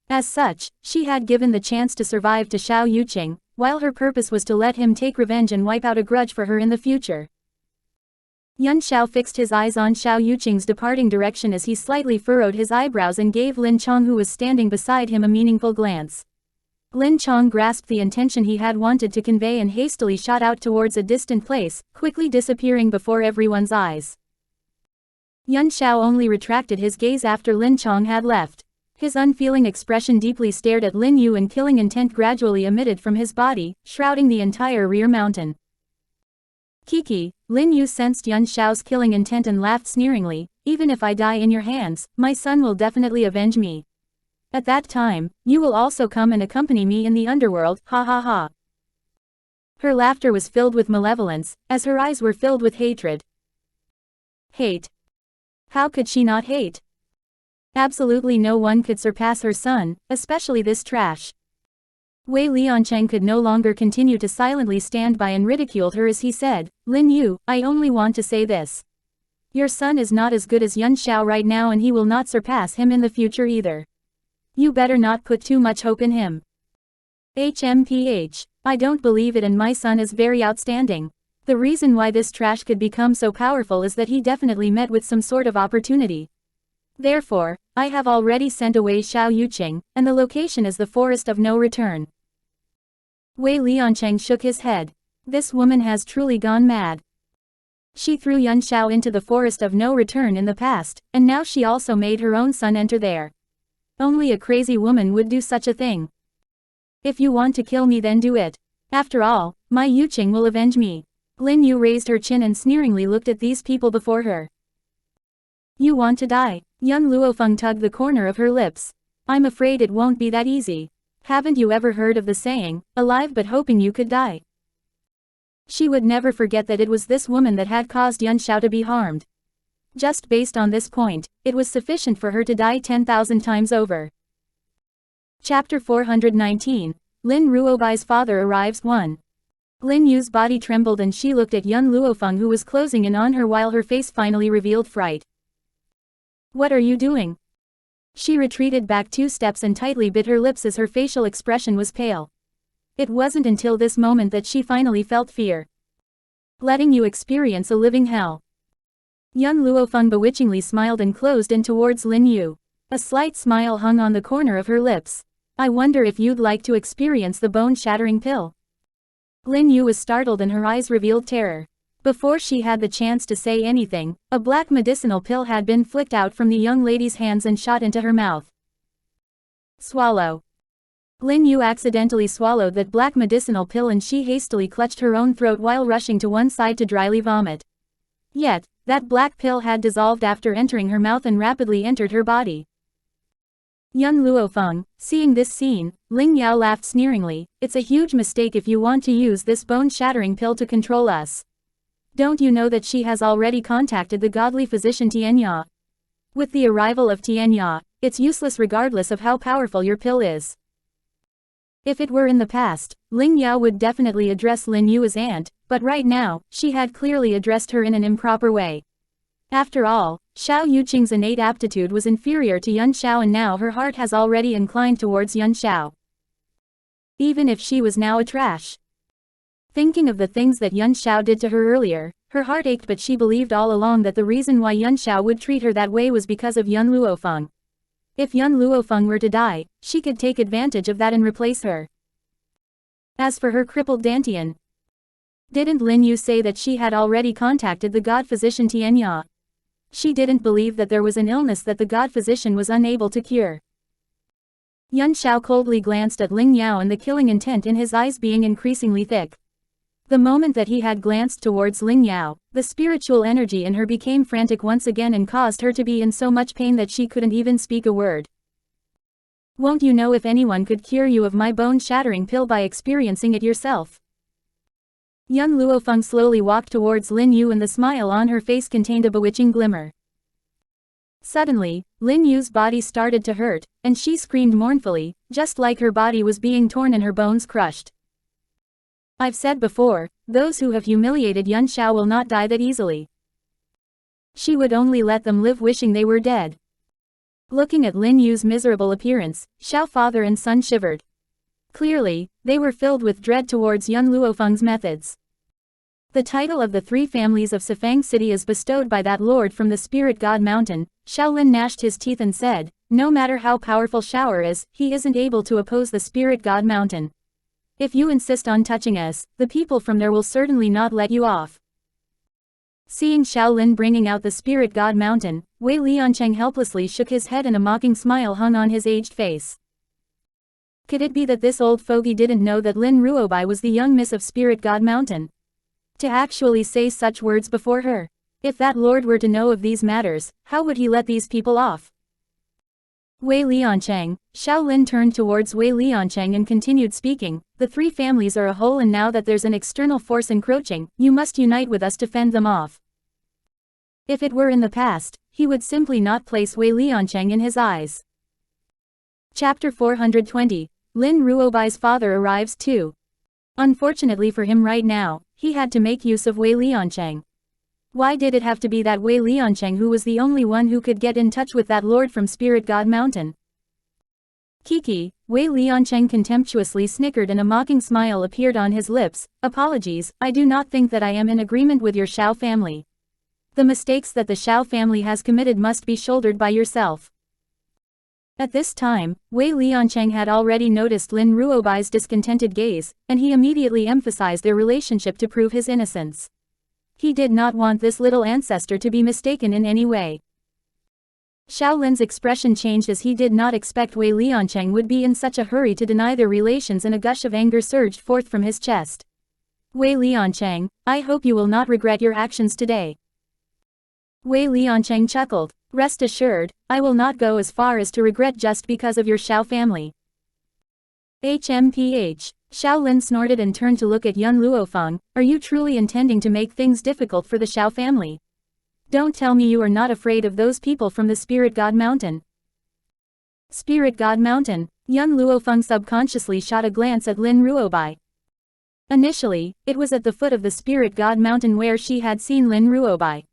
As such, she had given the chance to survive to Xiao Yuqing, while her purpose was to let him take revenge and wipe out a grudge for her in the future. Yun Xiao fixed his eyes on Xiao Yuqing's departing direction as he slightly furrowed his eyebrows and gave Lin Chong who was standing beside him a meaningful glance. Lin Chong grasped the intention he had wanted to convey and hastily shot out towards a distant place, quickly disappearing before everyone's eyes. Yun Xiao only retracted his gaze after Lin Chong had left. His unfeeling expression deeply stared at Lin Yu and killing intent gradually emitted from his body, shrouding the entire rear mountain. Kiki, Lin Yu sensed Yun Xiao's killing intent and laughed sneeringly, even if I die in your hands, my son will definitely avenge me. At that time, you will also come and accompany me in the underworld, ha ha ha. Her laughter was filled with malevolence, as her eyes were filled with hatred. Hate. How could she not hate? Absolutely no one could surpass her son, especially this trash. Wei Liancheng could no longer continue to silently stand by and ridiculed her as he said, Lin Yu, I only want to say this. Your son is not as good as Yun Xiao right now and he will not surpass him in the future either. You better not put too much hope in him. HMPH. I don't believe it and my son is very outstanding. The reason why this trash could become so powerful is that he definitely met with some sort of opportunity. Therefore, I have already sent away Xiao Yuqing, and the location is the forest of no return. Wei Liancheng shook his head. This woman has truly gone mad. She threw Yun Xiao into the forest of no return in the past, and now she also made her own son enter there. Only a crazy woman would do such a thing. If you want to kill me then do it. After all, my Yuqing will avenge me. Lin Yu raised her chin and sneeringly looked at these people before her. You want to die? Young Luo Feng tugged the corner of her lips. I'm afraid it won't be that easy. Haven't you ever heard of the saying, alive but hoping you could die? She would never forget that it was this woman that had caused Yuan Xiao to be harmed. Just based on this point, it was sufficient for her to die 10,000 times over. Chapter 419. Lin Ruobai's father arrives. 1. Lin Yu's body trembled and she looked at young Luo Feng who was closing in on her while her face finally revealed fright. "What are you doing?" She retreated back 2 steps and tightly bit her lips as her facial expression was pale. It wasn't until this moment that she finally felt fear. "Letting you experience a living hell." Young Luo Feng bewitchingly smiled and closed in towards Lin Yu. A slight smile hung on the corner of her lips. "I wonder if you'd like to experience the bone-shattering pill." Lin Yu was startled and her eyes revealed terror. Before she had the chance to say anything, a black medicinal pill had been flicked out from the young lady's hands and shot into her mouth. "Swallow." Lin Yu accidentally swallowed that black medicinal pill and she hastily clutched her own throat while rushing to one side to dryly vomit. Yet, that black pill had dissolved after entering her mouth and rapidly entered her body. Young Luo Feng, seeing this scene, Ling Yao laughed sneeringly. "It's a huge mistake if you want to use this bone-shattering pill to control us. Don't you know that she has already contacted the godly physician Tianya? With the arrival of Tianya, it's useless regardless of how powerful your pill is." If it were in the past, Ling Yao would definitely address Lin Yu as aunt, but right now, she had clearly addressed her in an improper way. After all, Xiao Yuqing's innate aptitude was inferior to Yuan Xiao and now her heart has already inclined towards Yuan Xiao. Even if she was now a trash. Thinking of the things that Yuan Xiao did to her earlier, her heart ached, but she believed all along that the reason why Yuan Xiao would treat her that way was because of Yun Luo Feng. If Yun Luo Feng were to die, she could take advantage of that and replace her. As for her crippled Dantian, didn't Lin Yu say that she had already contacted the god physician Tianya? She didn't believe that there was an illness that the god physician was unable to cure. Yuan Xiao coldly glanced at Ling Yao and the killing intent in his eyes being increasingly thick. The moment that he had glanced towards Ling Yao, the spiritual energy in her became frantic once again and caused her to be in so much pain that she couldn't even speak a word. "Won't you know if anyone could cure you of my bone-shattering pill by experiencing it yourself?" Young Luo Feng slowly walked towards Lin Yu and the smile on her face contained a bewitching glimmer. Suddenly, Lin Yu's body started to hurt, and she screamed mournfully, just like her body was being torn and her bones crushed. "I've said before, those who have humiliated Yuan Xiao will not die that easily. She would only let them live wishing they were dead." Looking at Lin Yu's miserable appearance, Xiao father and son shivered. Clearly, they were filled with dread towards Yun Luo Feng's methods. The title of the 3 families of Sifang City is bestowed by that lord from the spirit god mountain. Shaolin gnashed his teeth and said, "No matter how powerful Shower is, he isn't able to oppose the spirit god mountain. If you insist on touching us, the people from there will certainly not let you off." Seeing Shaolin bringing out the spirit god mountain, Wei Liancheng helplessly shook his head and a mocking smile hung on his aged face. Could it be that this old fogey didn't know that Lin Ruobai was the young miss of Spirit God Mountain? To actually say such words before her. If that lord were to know of these matters, how would he let these people off? Wei Liancheng. Shaolin turned towards Wei Liancheng and continued speaking, "The 3 families are a whole, and now that there's an external force encroaching, you must unite with us to fend them off." If it were in the past, he would simply not place Wei Liancheng in his eyes. Chapter 420. Lin Ruobai's father arrives too. Unfortunately for him right now, he had to make use of Wei Liancheng. Why did it have to be that Wei Liancheng who was the only one who could get in touch with that lord from Spirit God Mountain? "Kiki," Wei Liancheng contemptuously snickered and a mocking smile appeared on his lips. "Apologies, I do not think that I am in agreement with your Xiao family. The mistakes that the Xiao family has committed must be shouldered by yourself." At this time, Wei Liancheng had already noticed Lin Ruobai's discontented gaze, and he immediately emphasized their relationship to prove his innocence. He did not want this little ancestor to be mistaken in any way. Shaolin's expression changed as he did not expect Wei Liancheng would be in such a hurry to deny their relations, and a gush of anger surged forth from his chest. "Wei Liancheng, I hope you will not regret your actions today." Wei Liancheng chuckled. "Rest assured, I will not go as far as to regret just because of your Xiao family." HMPH. Xiao Lin snorted and turned to look at young Luo Feng. Are you truly intending to make things difficult for the Xiao family? Don't tell me you are not afraid of those people from the Spirit God Mountain. Spirit God Mountain. Young Luo Feng subconsciously shot a glance at Lin Ruobai. Initially, it was at the foot of the Spirit God Mountain where she had seen Lin Ruobai.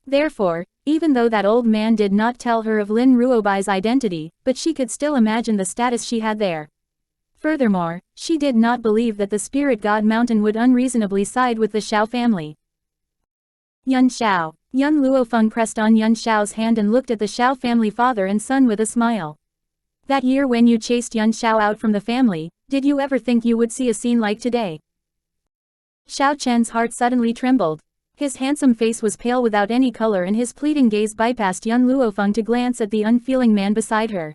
Therefore, even though that old man did not tell her of Lin Ruobai's identity, but she could still imagine the status she had there. Furthermore, she did not believe that the Spirit God Mountain would unreasonably side with the Xiao family. Yun Xiao. Young Luo Feng pressed on Yun Xiao's hand and looked at the Xiao family father and son with a smile. That year when you chased Yun Xiao out from the family, did you ever think you would see a scene like today? Xiao Chen's heart suddenly trembled. His handsome face was pale without any color and his pleading gaze bypassed young Luo Feng to glance at the unfeeling man beside her.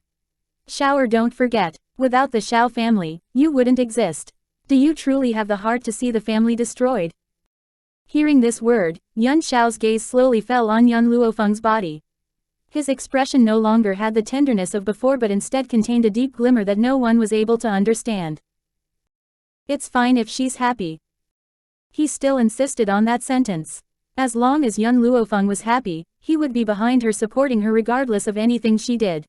Xiao, don't forget, without the Xiao family, you wouldn't exist. Do you truly have the heart to see the family destroyed? Hearing this word, Yun Xiao's gaze slowly fell on young Luo Feng's body. His expression no longer had the tenderness of before but instead contained a deep glimmer that no one was able to understand. It's fine if she's happy. He still insisted on that sentence. As long as young Luo Feng was happy, he would be behind her supporting her regardless of anything she did.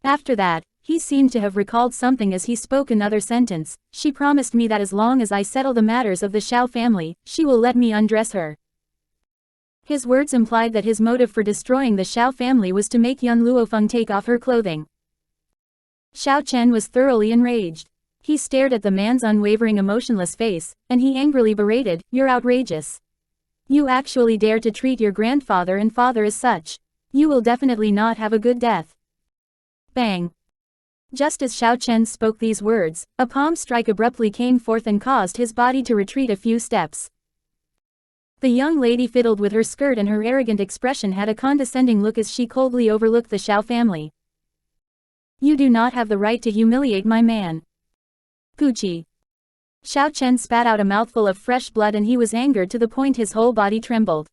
After that, he seemed to have recalled something as he spoke another sentence. She promised me that as long as I settle the matters of the Xiao family, she will let me undress her. His words implied that his motive for destroying the Xiao family was to make young Luo Feng take off her clothing. Xiao Chen was thoroughly enraged. He stared at the man's unwavering emotionless face, and he angrily berated, "You're outrageous. You actually dare to treat your grandfather and father as such. You will definitely not have a good death." Bang! Just as Xiao Chen spoke these words, a palm strike abruptly came forth and caused his body to retreat a few steps. The young lady fiddled with her skirt and her arrogant expression had a condescending look as she coldly overlooked the Xiao family. "You do not have the right to humiliate my man." Gucci. Xiao Chen spat out a mouthful of fresh blood and he was angered to the point his whole body trembled.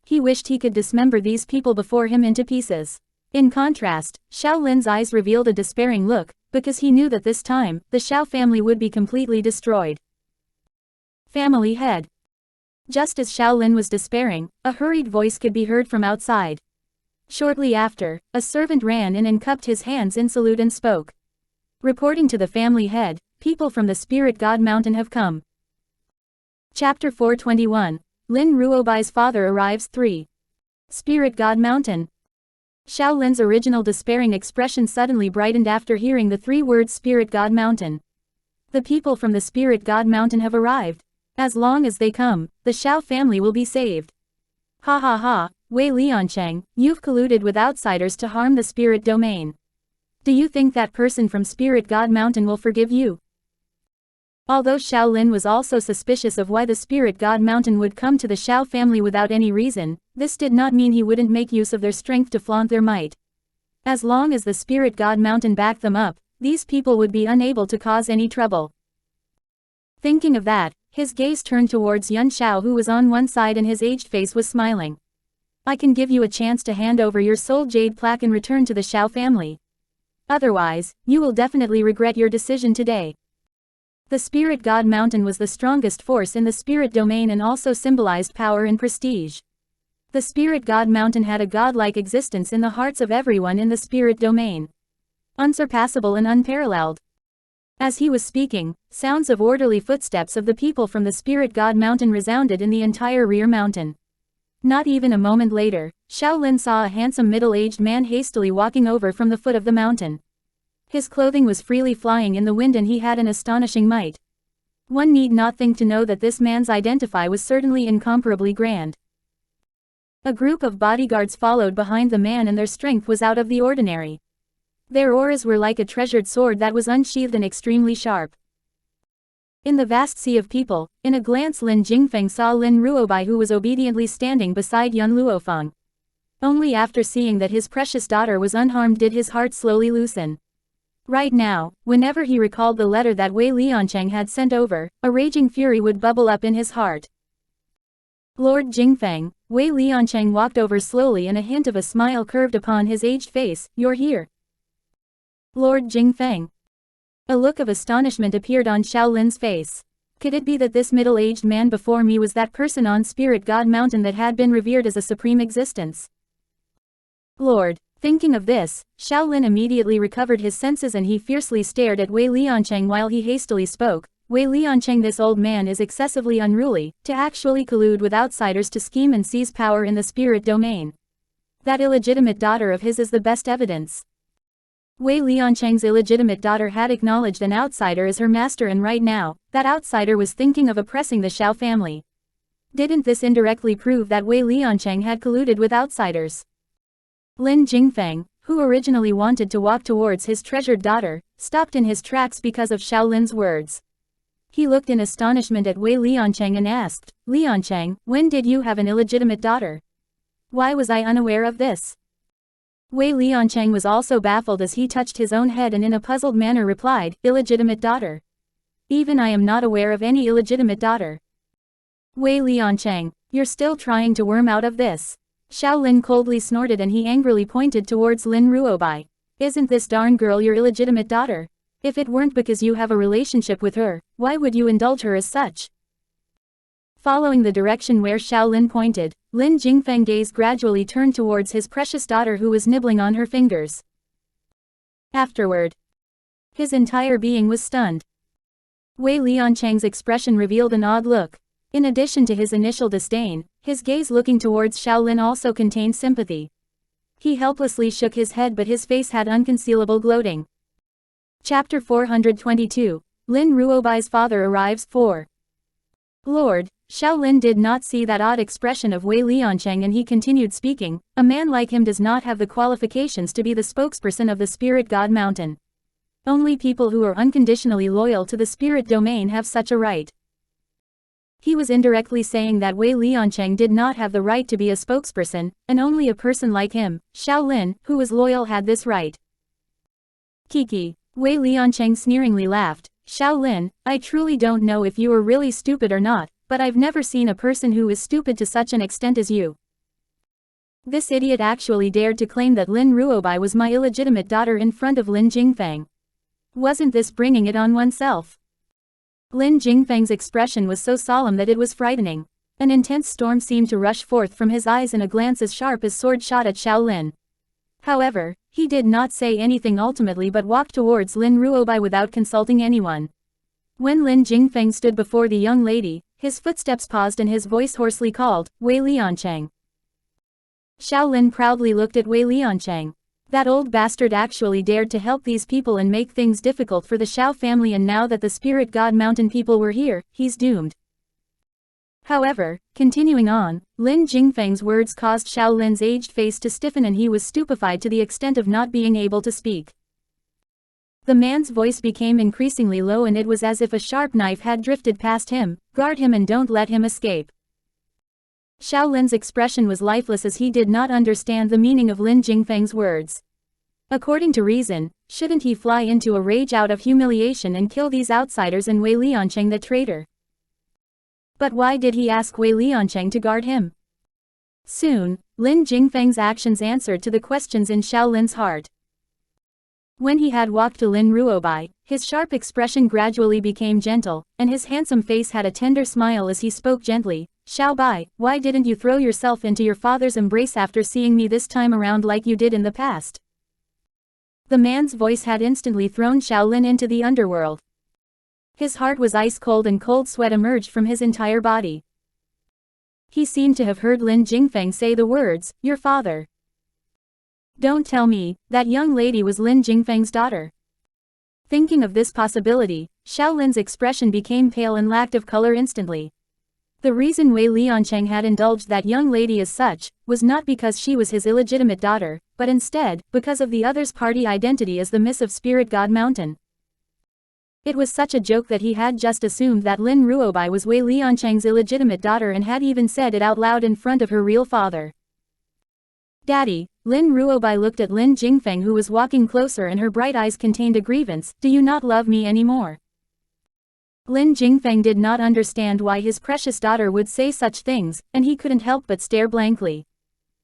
He wished he could dismember these people before him into pieces. In contrast, Xiao Lin's eyes revealed a despairing look, because he knew that this time, the Xiao family would be completely destroyed. Family head. Just as Xiao Lin was despairing, a hurried voice could be heard from outside. Shortly after, a servant ran in and cupped his hands in salute and spoke. Reporting to the family head, people from the Spirit God Mountain have come. Chapter 421. Lin Ruobai's father arrives 3. Spirit God Mountain. Xiao Lin's original despairing expression suddenly brightened after hearing the 3 words Spirit God Mountain. The people from the Spirit God Mountain have arrived. As long as they come, the Xiao family will be saved. Ha ha ha, Wei Liancheng, you've colluded with outsiders to harm the spirit domain. Do you think that person from Spirit God Mountain will forgive you? Although Xiao Lin was also suspicious of why the Spirit God Mountain would come to the Xiao family without any reason, this did not mean he wouldn't make use of their strength to flaunt their might. As long as the Spirit God Mountain backed them up, these people would be unable to cause any trouble. Thinking of that, his gaze turned towards Yun Xiao who was on one side and his aged face was smiling. I can give you a chance to hand over your soul jade plaque and return to the Xiao family. Otherwise, you will definitely regret your decision today. The Spirit God Mountain was the strongest force in the spirit domain and also symbolized power and prestige. The Spirit God Mountain had a godlike existence in the hearts of everyone in the spirit domain. Unsurpassable and unparalleled. As he was speaking, sounds of orderly footsteps of the people from the Spirit God Mountain resounded in the entire rear mountain. Not even a moment later, Xiao Lin saw a handsome middle-aged man hastily walking over from the foot of the mountain. His clothing was freely flying in the wind and he had an astonishing might. One need not think to know that this man's identity was certainly incomparably grand. A group of bodyguards followed behind the man and their strength was out of the ordinary. Their auras were like a treasured sword that was unsheathed and extremely sharp. In the vast sea of people, in a glance Lin Jingfeng saw Lin Ruobai who was obediently standing beside Yun Luofeng. Only after seeing that his precious daughter was unharmed did his heart slowly loosen. Right now, whenever he recalled the letter that Wei Liancheng had sent over, a raging fury would bubble up in his heart. Lord Jingfeng, Wei Liancheng walked over slowly and a hint of a smile curved upon his aged face. You're here. Lord Jingfeng. A look of astonishment appeared on Xiaolin's face. Could it be that this middle-aged man before me was that person on Spirit God Mountain that had been revered as a supreme existence? Lord. Thinking of this, Xiaolin immediately recovered his senses and he fiercely stared at Wei Liancheng while he hastily spoke. Wei Liancheng, this old man is excessively unruly, to actually collude with outsiders to scheme and seize power in the spirit domain. That illegitimate daughter of his is the best evidence. Wei Liancheng's illegitimate daughter had acknowledged an outsider as her master, and right now, that outsider was thinking of oppressing the Xiao family. Didn't this indirectly prove that Wei Liancheng had colluded with outsiders? Lin Jingfeng, who originally wanted to walk towards his treasured daughter, stopped in his tracks because of Xiaolin's words. He looked in astonishment at Wei Liancheng and asked, "Liancheng, when did you have an illegitimate daughter? Why was I unaware of this?" Wei Liancheng was also baffled as he touched his own head and in a puzzled manner replied, "Illegitimate daughter? Even I am not aware of any illegitimate daughter." Wei Liancheng, you're still trying to worm out of this. Xiaolin coldly snorted and he angrily pointed towards Lin Ruobai. Isn't this darn girl your illegitimate daughter? If it weren't because you have a relationship with her, why would you indulge her as such? Following the direction where Xiaolin pointed, Lin Jingfeng's gaze gradually turned towards his precious daughter who was nibbling on her fingers. Afterward, his entire being was stunned. Wei Liancheng's expression revealed an odd look. In addition to his initial disdain, his gaze looking towards Xiaolin also contained sympathy. He helplessly shook his head but his face had unconcealable gloating. Chapter 422, Lin Ruobai's father arrives. 4. Lord, Xiaolin did not see that odd expression of Wei Liancheng and he continued speaking. A man like him does not have the qualifications to be the spokesperson of the Spirit God Mountain. Only people who are unconditionally loyal to the spirit domain have such a right. He was indirectly saying that Wei Liancheng did not have the right to be a spokesperson, and only a person like him, Xiaolin, who was loyal had this right. Kiki. Wei Liancheng sneeringly laughed. Xiaolin, I truly don't know if you are really stupid or not, but I've never seen a person who is stupid to such an extent as you. This idiot actually dared to claim that Lin Ruobai was my illegitimate daughter in front of Lin Jingfeng. Wasn't this bringing it on oneself? Lin Jingfeng's expression was so solemn that it was frightening. An intense storm seemed to rush forth from his eyes and a glance as sharp as sword shot at Xiaolin. However, he did not say anything ultimately but walked towards Lin Ruobai without consulting anyone. When Lin Jingfeng stood before the young lady, his footsteps paused and his voice hoarsely called, Wei Liancheng. Xiaolin proudly looked at Wei Liancheng. That old bastard actually dared to help these people and make things difficult for the Xiao family, and now that the Spirit God Mountain people were here, he's doomed. However, continuing on, Lin Jingfeng's words caused Xiaolin's aged face to stiffen and he was stupefied to the extent of not being able to speak. The man's voice became increasingly low and it was as if a sharp knife had drifted past him. Guard him and don't let him escape. Xiaolin's expression was lifeless as he did not understand the meaning of Lin Jingfeng's words. According to reason, shouldn't he fly into a rage out of humiliation and kill these outsiders and Wei Liancheng the traitor? But why did he ask Wei Liancheng to guard him? Soon, Lin Jingfeng's actions answered to the questions in Xiaolin's heart. When he had walked to Lin Ruobai, his sharp expression gradually became gentle, and his handsome face had a tender smile as he spoke gently. Xiao Bai, why didn't you throw yourself into your father's embrace after seeing me this time around like you did in the past? The man's voice had instantly thrown Xiaolin into the underworld. His heart was ice cold and cold sweat emerged from his entire body. He seemed to have heard Lin Jingfeng say the words, your father. Don't tell me, that young lady was Lin Jingfeng's daughter. Thinking of this possibility, Xiaolin's expression became pale and lacked of color instantly. The reason Wei Liancheng had indulged that young lady as such, was not because she was his illegitimate daughter, but instead, because of the other's party identity as the Miss of Spirit God Mountain. It was such a joke that he had just assumed that Lin Ruobai was Wei Liancheng's illegitimate daughter and had even said it out loud in front of her real father. Daddy, Lin Ruobai looked at Lin Jingfeng who was walking closer and her bright eyes contained a grievance, do you not love me anymore? Lin Jingfeng did not understand why his precious daughter would say such things, and he couldn't help but stare blankly.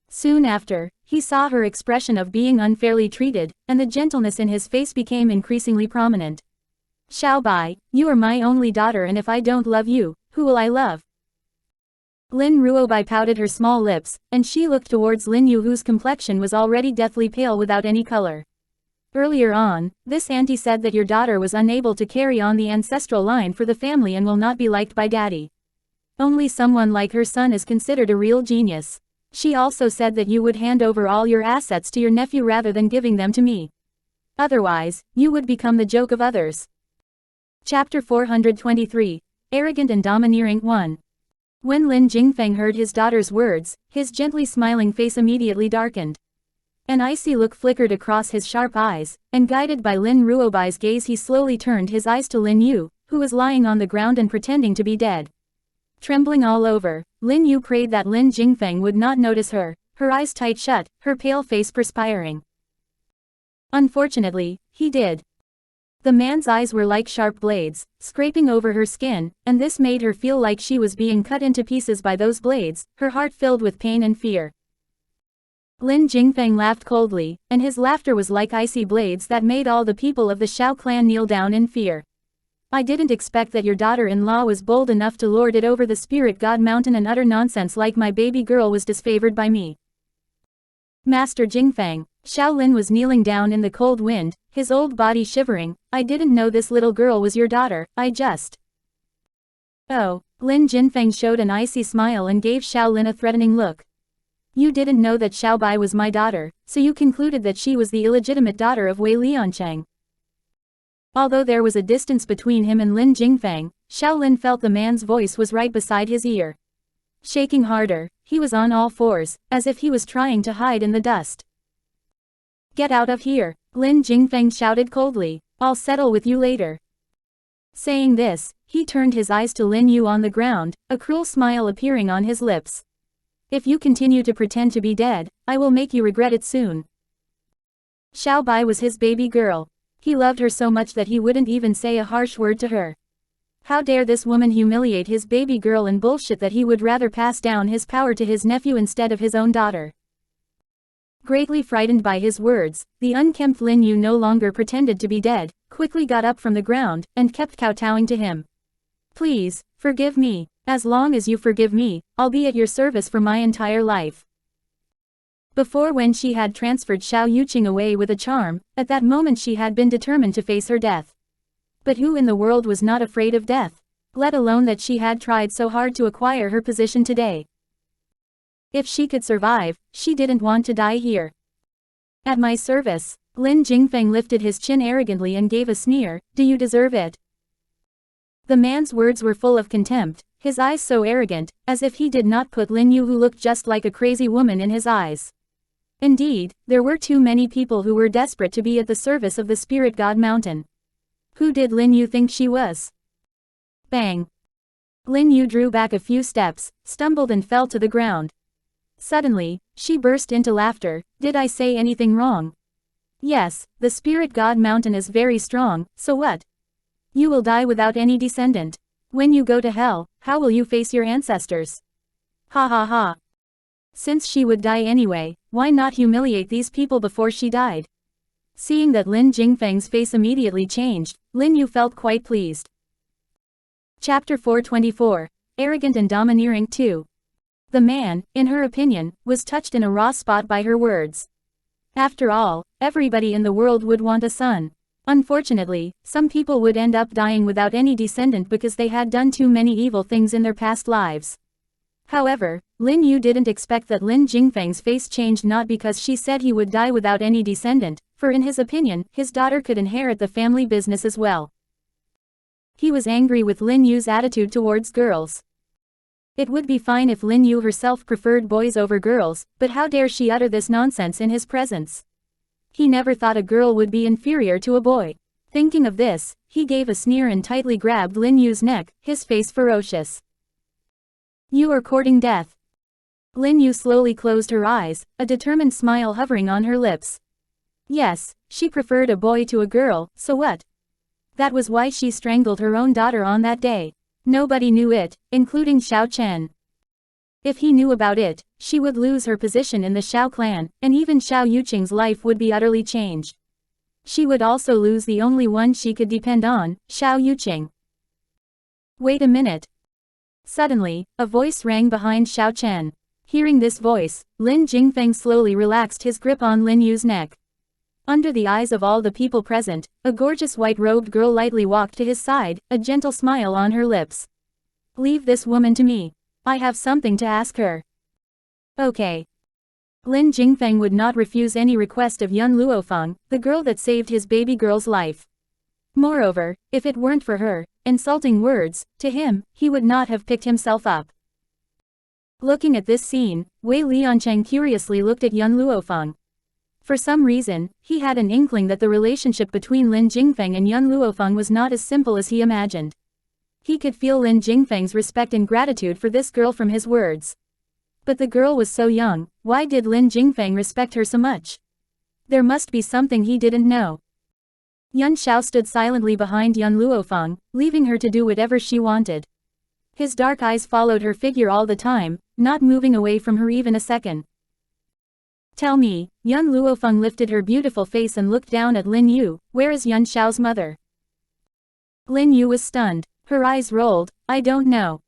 Soon after, he saw her expression of being unfairly treated, and the gentleness in his face became increasingly prominent. Xiao Bai, you are my only daughter, and if I don't love you, who will I love? Lin Ruobai pouted her small lips, and she looked towards Lin Yu, whose complexion was already deathly pale without any color. Earlier on, this auntie said that your daughter was unable to carry on the ancestral line for the family and will not be liked by daddy. Only someone like her son is considered a real genius. She also said that you would hand over all your assets to your nephew rather than giving them to me. Otherwise, you would become the joke of others. Chapter 423. Arrogant and Domineering 1. When Lin Jingfeng heard his daughter's words, his gently smiling face immediately darkened. An icy look flickered across his sharp eyes, and guided by Lin Ruobai's gaze he slowly turned his eyes to Lin Yu, who was lying on the ground and pretending to be dead. Trembling all over, Lin Yu prayed that Lin Jingfeng would not notice her, her eyes tight shut, her pale face perspiring. Unfortunately, he did. The man's eyes were like sharp blades, scraping over her skin, and this made her feel like she was being cut into pieces by those blades, her heart filled with pain and fear. Lin Jingfeng laughed coldly, and his laughter was like icy blades that made all the people of the Xiao clan kneel down in fear. I didn't expect that your daughter-in-law was bold enough to lord it over the spirit god mountain and utter nonsense like my baby girl was disfavored by me. Master Jingfeng, Xiao Lin was kneeling down in the cold wind, his old body shivering. I didn't know this little girl was your daughter, I just... Oh, Lin Jinfeng showed an icy smile and gave Xiao Lin a threatening look. You didn't know that Xiao Bai was my daughter, so you concluded that she was the illegitimate daughter of Wei Liancheng. Although there was a distance between him and Lin Jingfeng, Xiao Lin felt the man's voice was right beside his ear. Shaking harder, he was on all fours, as if he was trying to hide in the dust. Get out of here, Lin Jingfeng shouted coldly, I'll settle with you later. Saying this, he turned his eyes to Lin Yu on the ground, a cruel smile appearing on his lips. If you continue to pretend to be dead, I will make you regret it soon. Xiao Bai was his baby girl. He loved her so much that he wouldn't even say a harsh word to her. How dare this woman humiliate his baby girl and bullshit that he would rather pass down his power to his nephew instead of his own daughter. Greatly frightened by his words, the unkempt Lin Yu no longer pretended to be dead, quickly got up from the ground, and kept kowtowing to him. Please, forgive me. As long as you forgive me, I'll be at your service for my entire life. Before, when she had transferred Xiao Yuqing away with a charm, at that moment she had been determined to face her death. But who in the world was not afraid of death? Let alone that she had tried so hard to acquire her position today. If she could survive, she didn't want to die here. At my service, Lin Jingfeng lifted his chin arrogantly and gave a sneer, do you deserve it? The man's words were full of contempt, his eyes so arrogant, as if he did not put Lin Yu, who looked just like a crazy woman, in his eyes. Indeed, there were too many people who were desperate to be at the service of the spirit god mountain. Who did Lin Yu think she was? Bang! Lin Yu drew back a few steps, stumbled and fell to the ground. Suddenly, she burst into laughter. Did I say anything wrong? Yes, the spirit god mountain is very strong, so what? You will die without any descendant. When you go to hell, how will you face your ancestors? Ha ha ha. Since she would die anyway, why not humiliate these people before she died? Seeing that Lin Jingfeng's face immediately changed, Lin Yu felt quite pleased. Chapter 424. Arrogant and Domineering 2. The man, in her opinion, was touched in a raw spot by her words. After all, everybody in the world would want a son. Unfortunately, some people would end up dying without any descendant because they had done too many evil things in their past lives. However, Lin Yu didn't expect that Lin Jingfeng's face changed, not because she said he would die without any descendant, for in his opinion, his daughter could inherit the family business as well. He was angry with Lin Yu's attitude towards girls. It would be fine if Lin Yu herself preferred boys over girls, but how dare she utter this nonsense in his presence? He never thought a girl would be inferior to a boy. Thinking of this, he gave a sneer and tightly grabbed Lin Yu's neck, his face ferocious. You are courting death. Lin Yu slowly closed her eyes, a determined smile hovering on her lips. Yes, she preferred a boy to a girl, so what? That was why she strangled her own daughter on that day. Nobody knew it, including Xiao Chen. If he knew about it, she would lose her position in the Xiao clan, and even Xiao Yuqing's life would be utterly changed. She would also lose the only one she could depend on, Xiao Yuqing. Wait a minute. Suddenly, a voice rang behind Xiao Chen. Hearing this voice, Lin Jingfeng slowly relaxed his grip on Lin Yu's neck. Under the eyes of all the people present, a gorgeous white-robed girl lightly walked to his side, a gentle smile on her lips. Leave this woman to me. I have something to ask her. Okay. Lin Jingfeng would not refuse any request of young Luo Feng, the girl that saved his baby girl's life. Moreover, if it weren't for her insulting words to him, he would not have picked himself up. Looking at this scene, Wei Liancheng curiously looked at young Luo Feng. For some reason, he had an inkling that the relationship between Lin Jingfeng and young Luo Feng was not as simple as he imagined. He could feel Lin Jingfeng's respect and gratitude for this girl from his words. But the girl was so young, why did Lin Jingfeng respect her so much? There must be something he didn't know. Yun Xiao stood silently behind Yun Luofeng, leaving her to do whatever she wanted. His dark eyes followed her figure all the time, not moving away from her even a second. Tell me, Yun Luofeng lifted her beautiful face and looked down at Lin Yu, where is Yun Xiao's mother? Lin Yu was stunned, her eyes rolled, I don't know.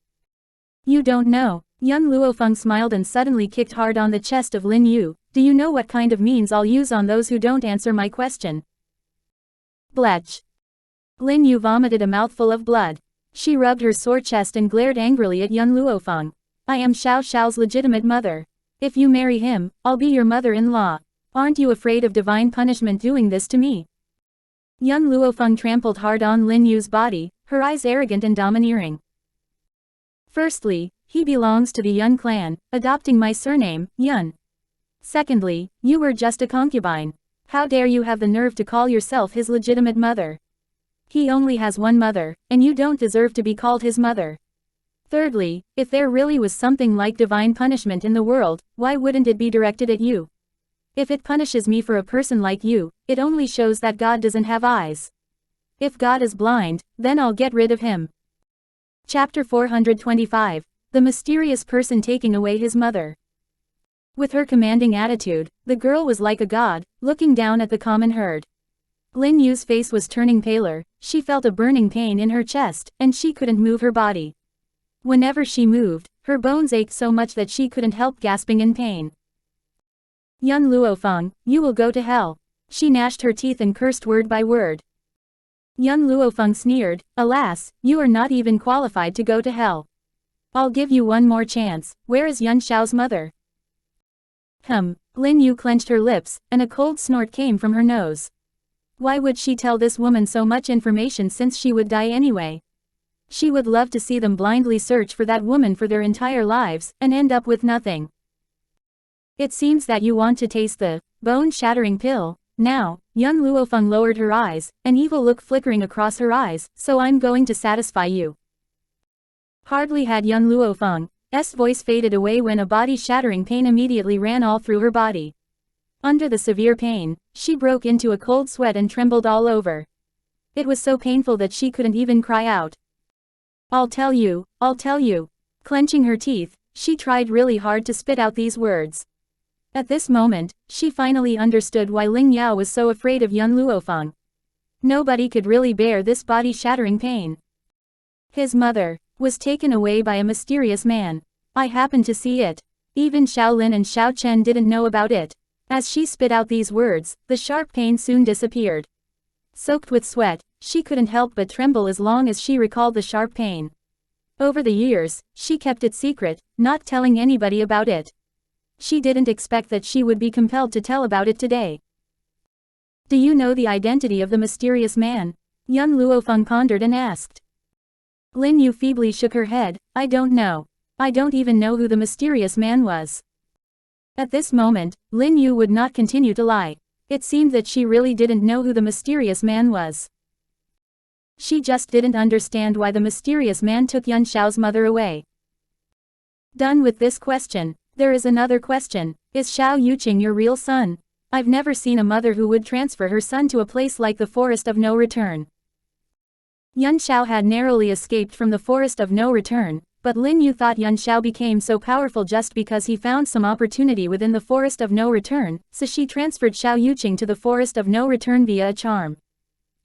You don't know? Yun Luofeng smiled and suddenly kicked hard on the chest of Lin Yu. Do you know what kind of means I'll use on those who don't answer my question? Blech. Lin Yu vomited a mouthful of blood. She rubbed her sore chest and glared angrily at Yun Luofeng. I am Xiao Xiao's legitimate mother. If you marry him, I'll be your mother-in-law. Aren't you afraid of divine punishment doing this to me? Yun Luofeng trampled hard on Lin Yu's body, her eyes arrogant and domineering. Firstly, he belongs to the Yun clan, adopting my surname, Yun. Secondly, you were just a concubine. How dare you have the nerve to call yourself his legitimate mother? He only has one mother, and you don't deserve to be called his mother. Thirdly, if there really was something like divine punishment in the world, why wouldn't it be directed at you? If it punishes me for a person like you, it only shows that God doesn't have eyes. If God is blind, then I'll get rid of him. Chapter 425. The mysterious person taking away his mother. With her commanding attitude, the girl was like a god, looking down at the common herd. Lin Yu's face was turning paler, she felt a burning pain in her chest, and she couldn't move her body. Whenever she moved, her bones ached so much that she couldn't help gasping in pain. Yun Luofeng, you will go to hell. She gnashed her teeth and cursed word by word. Yun Luofeng sneered, alas, you are not even qualified to go to hell. I'll give you one more chance. Where is Yun Xiao's mother? Lin Yu clenched her lips, and a cold snort came from her nose. Why would she tell this woman so much information since she would die anyway? She would love to see them blindly search for that woman for their entire lives, and end up with nothing. It seems that you want to taste the bone-shattering pill. Now, Yun Luofeng lowered her eyes, an evil look flickering across her eyes, so I'm going to satisfy you. Hardly had Yun Luofeng's voice faded away when a body-shattering pain immediately ran all through her body. Under the severe pain, she broke into a cold sweat and trembled all over. It was so painful that she couldn't even cry out. I'll tell you. Clenching her teeth, she tried really hard to spit out these words. At this moment, she finally understood why Ling Yao was so afraid of Yun Luofeng. Nobody could really bear this body-shattering pain. His mother was taken away by a mysterious man. I happened to see it. Even Xiao Lin and Xiao Chen didn't know about it. As she spit out these words, the sharp pain soon disappeared. Soaked with sweat, she couldn't help but tremble as long as she recalled the sharp pain. Over the years, she kept it secret, not telling anybody about it. She didn't expect that she would be compelled to tell about it today. Do you know the identity of the mysterious man? Yun Luofeng pondered and asked. Lin Yu feebly shook her head, I don't know. I don't even know who the mysterious man was. At this moment, Lin Yu would not continue to lie. It seemed that she really didn't know who the mysterious man was. She just didn't understand why the mysterious man took Yun Xiao's mother away. Done with this question, there is another question. Is Xiao Yuqing your real son? I've never seen a mother who would transfer her son to a place like the Forest of No Return. Yun Xiao had narrowly escaped from the Forest of No Return, But Lin Yu thought Yun Xiao became so powerful just because he found some opportunity within the Forest of No Return, so she transferred Xiao Yuqing to the Forest of No Return via a charm.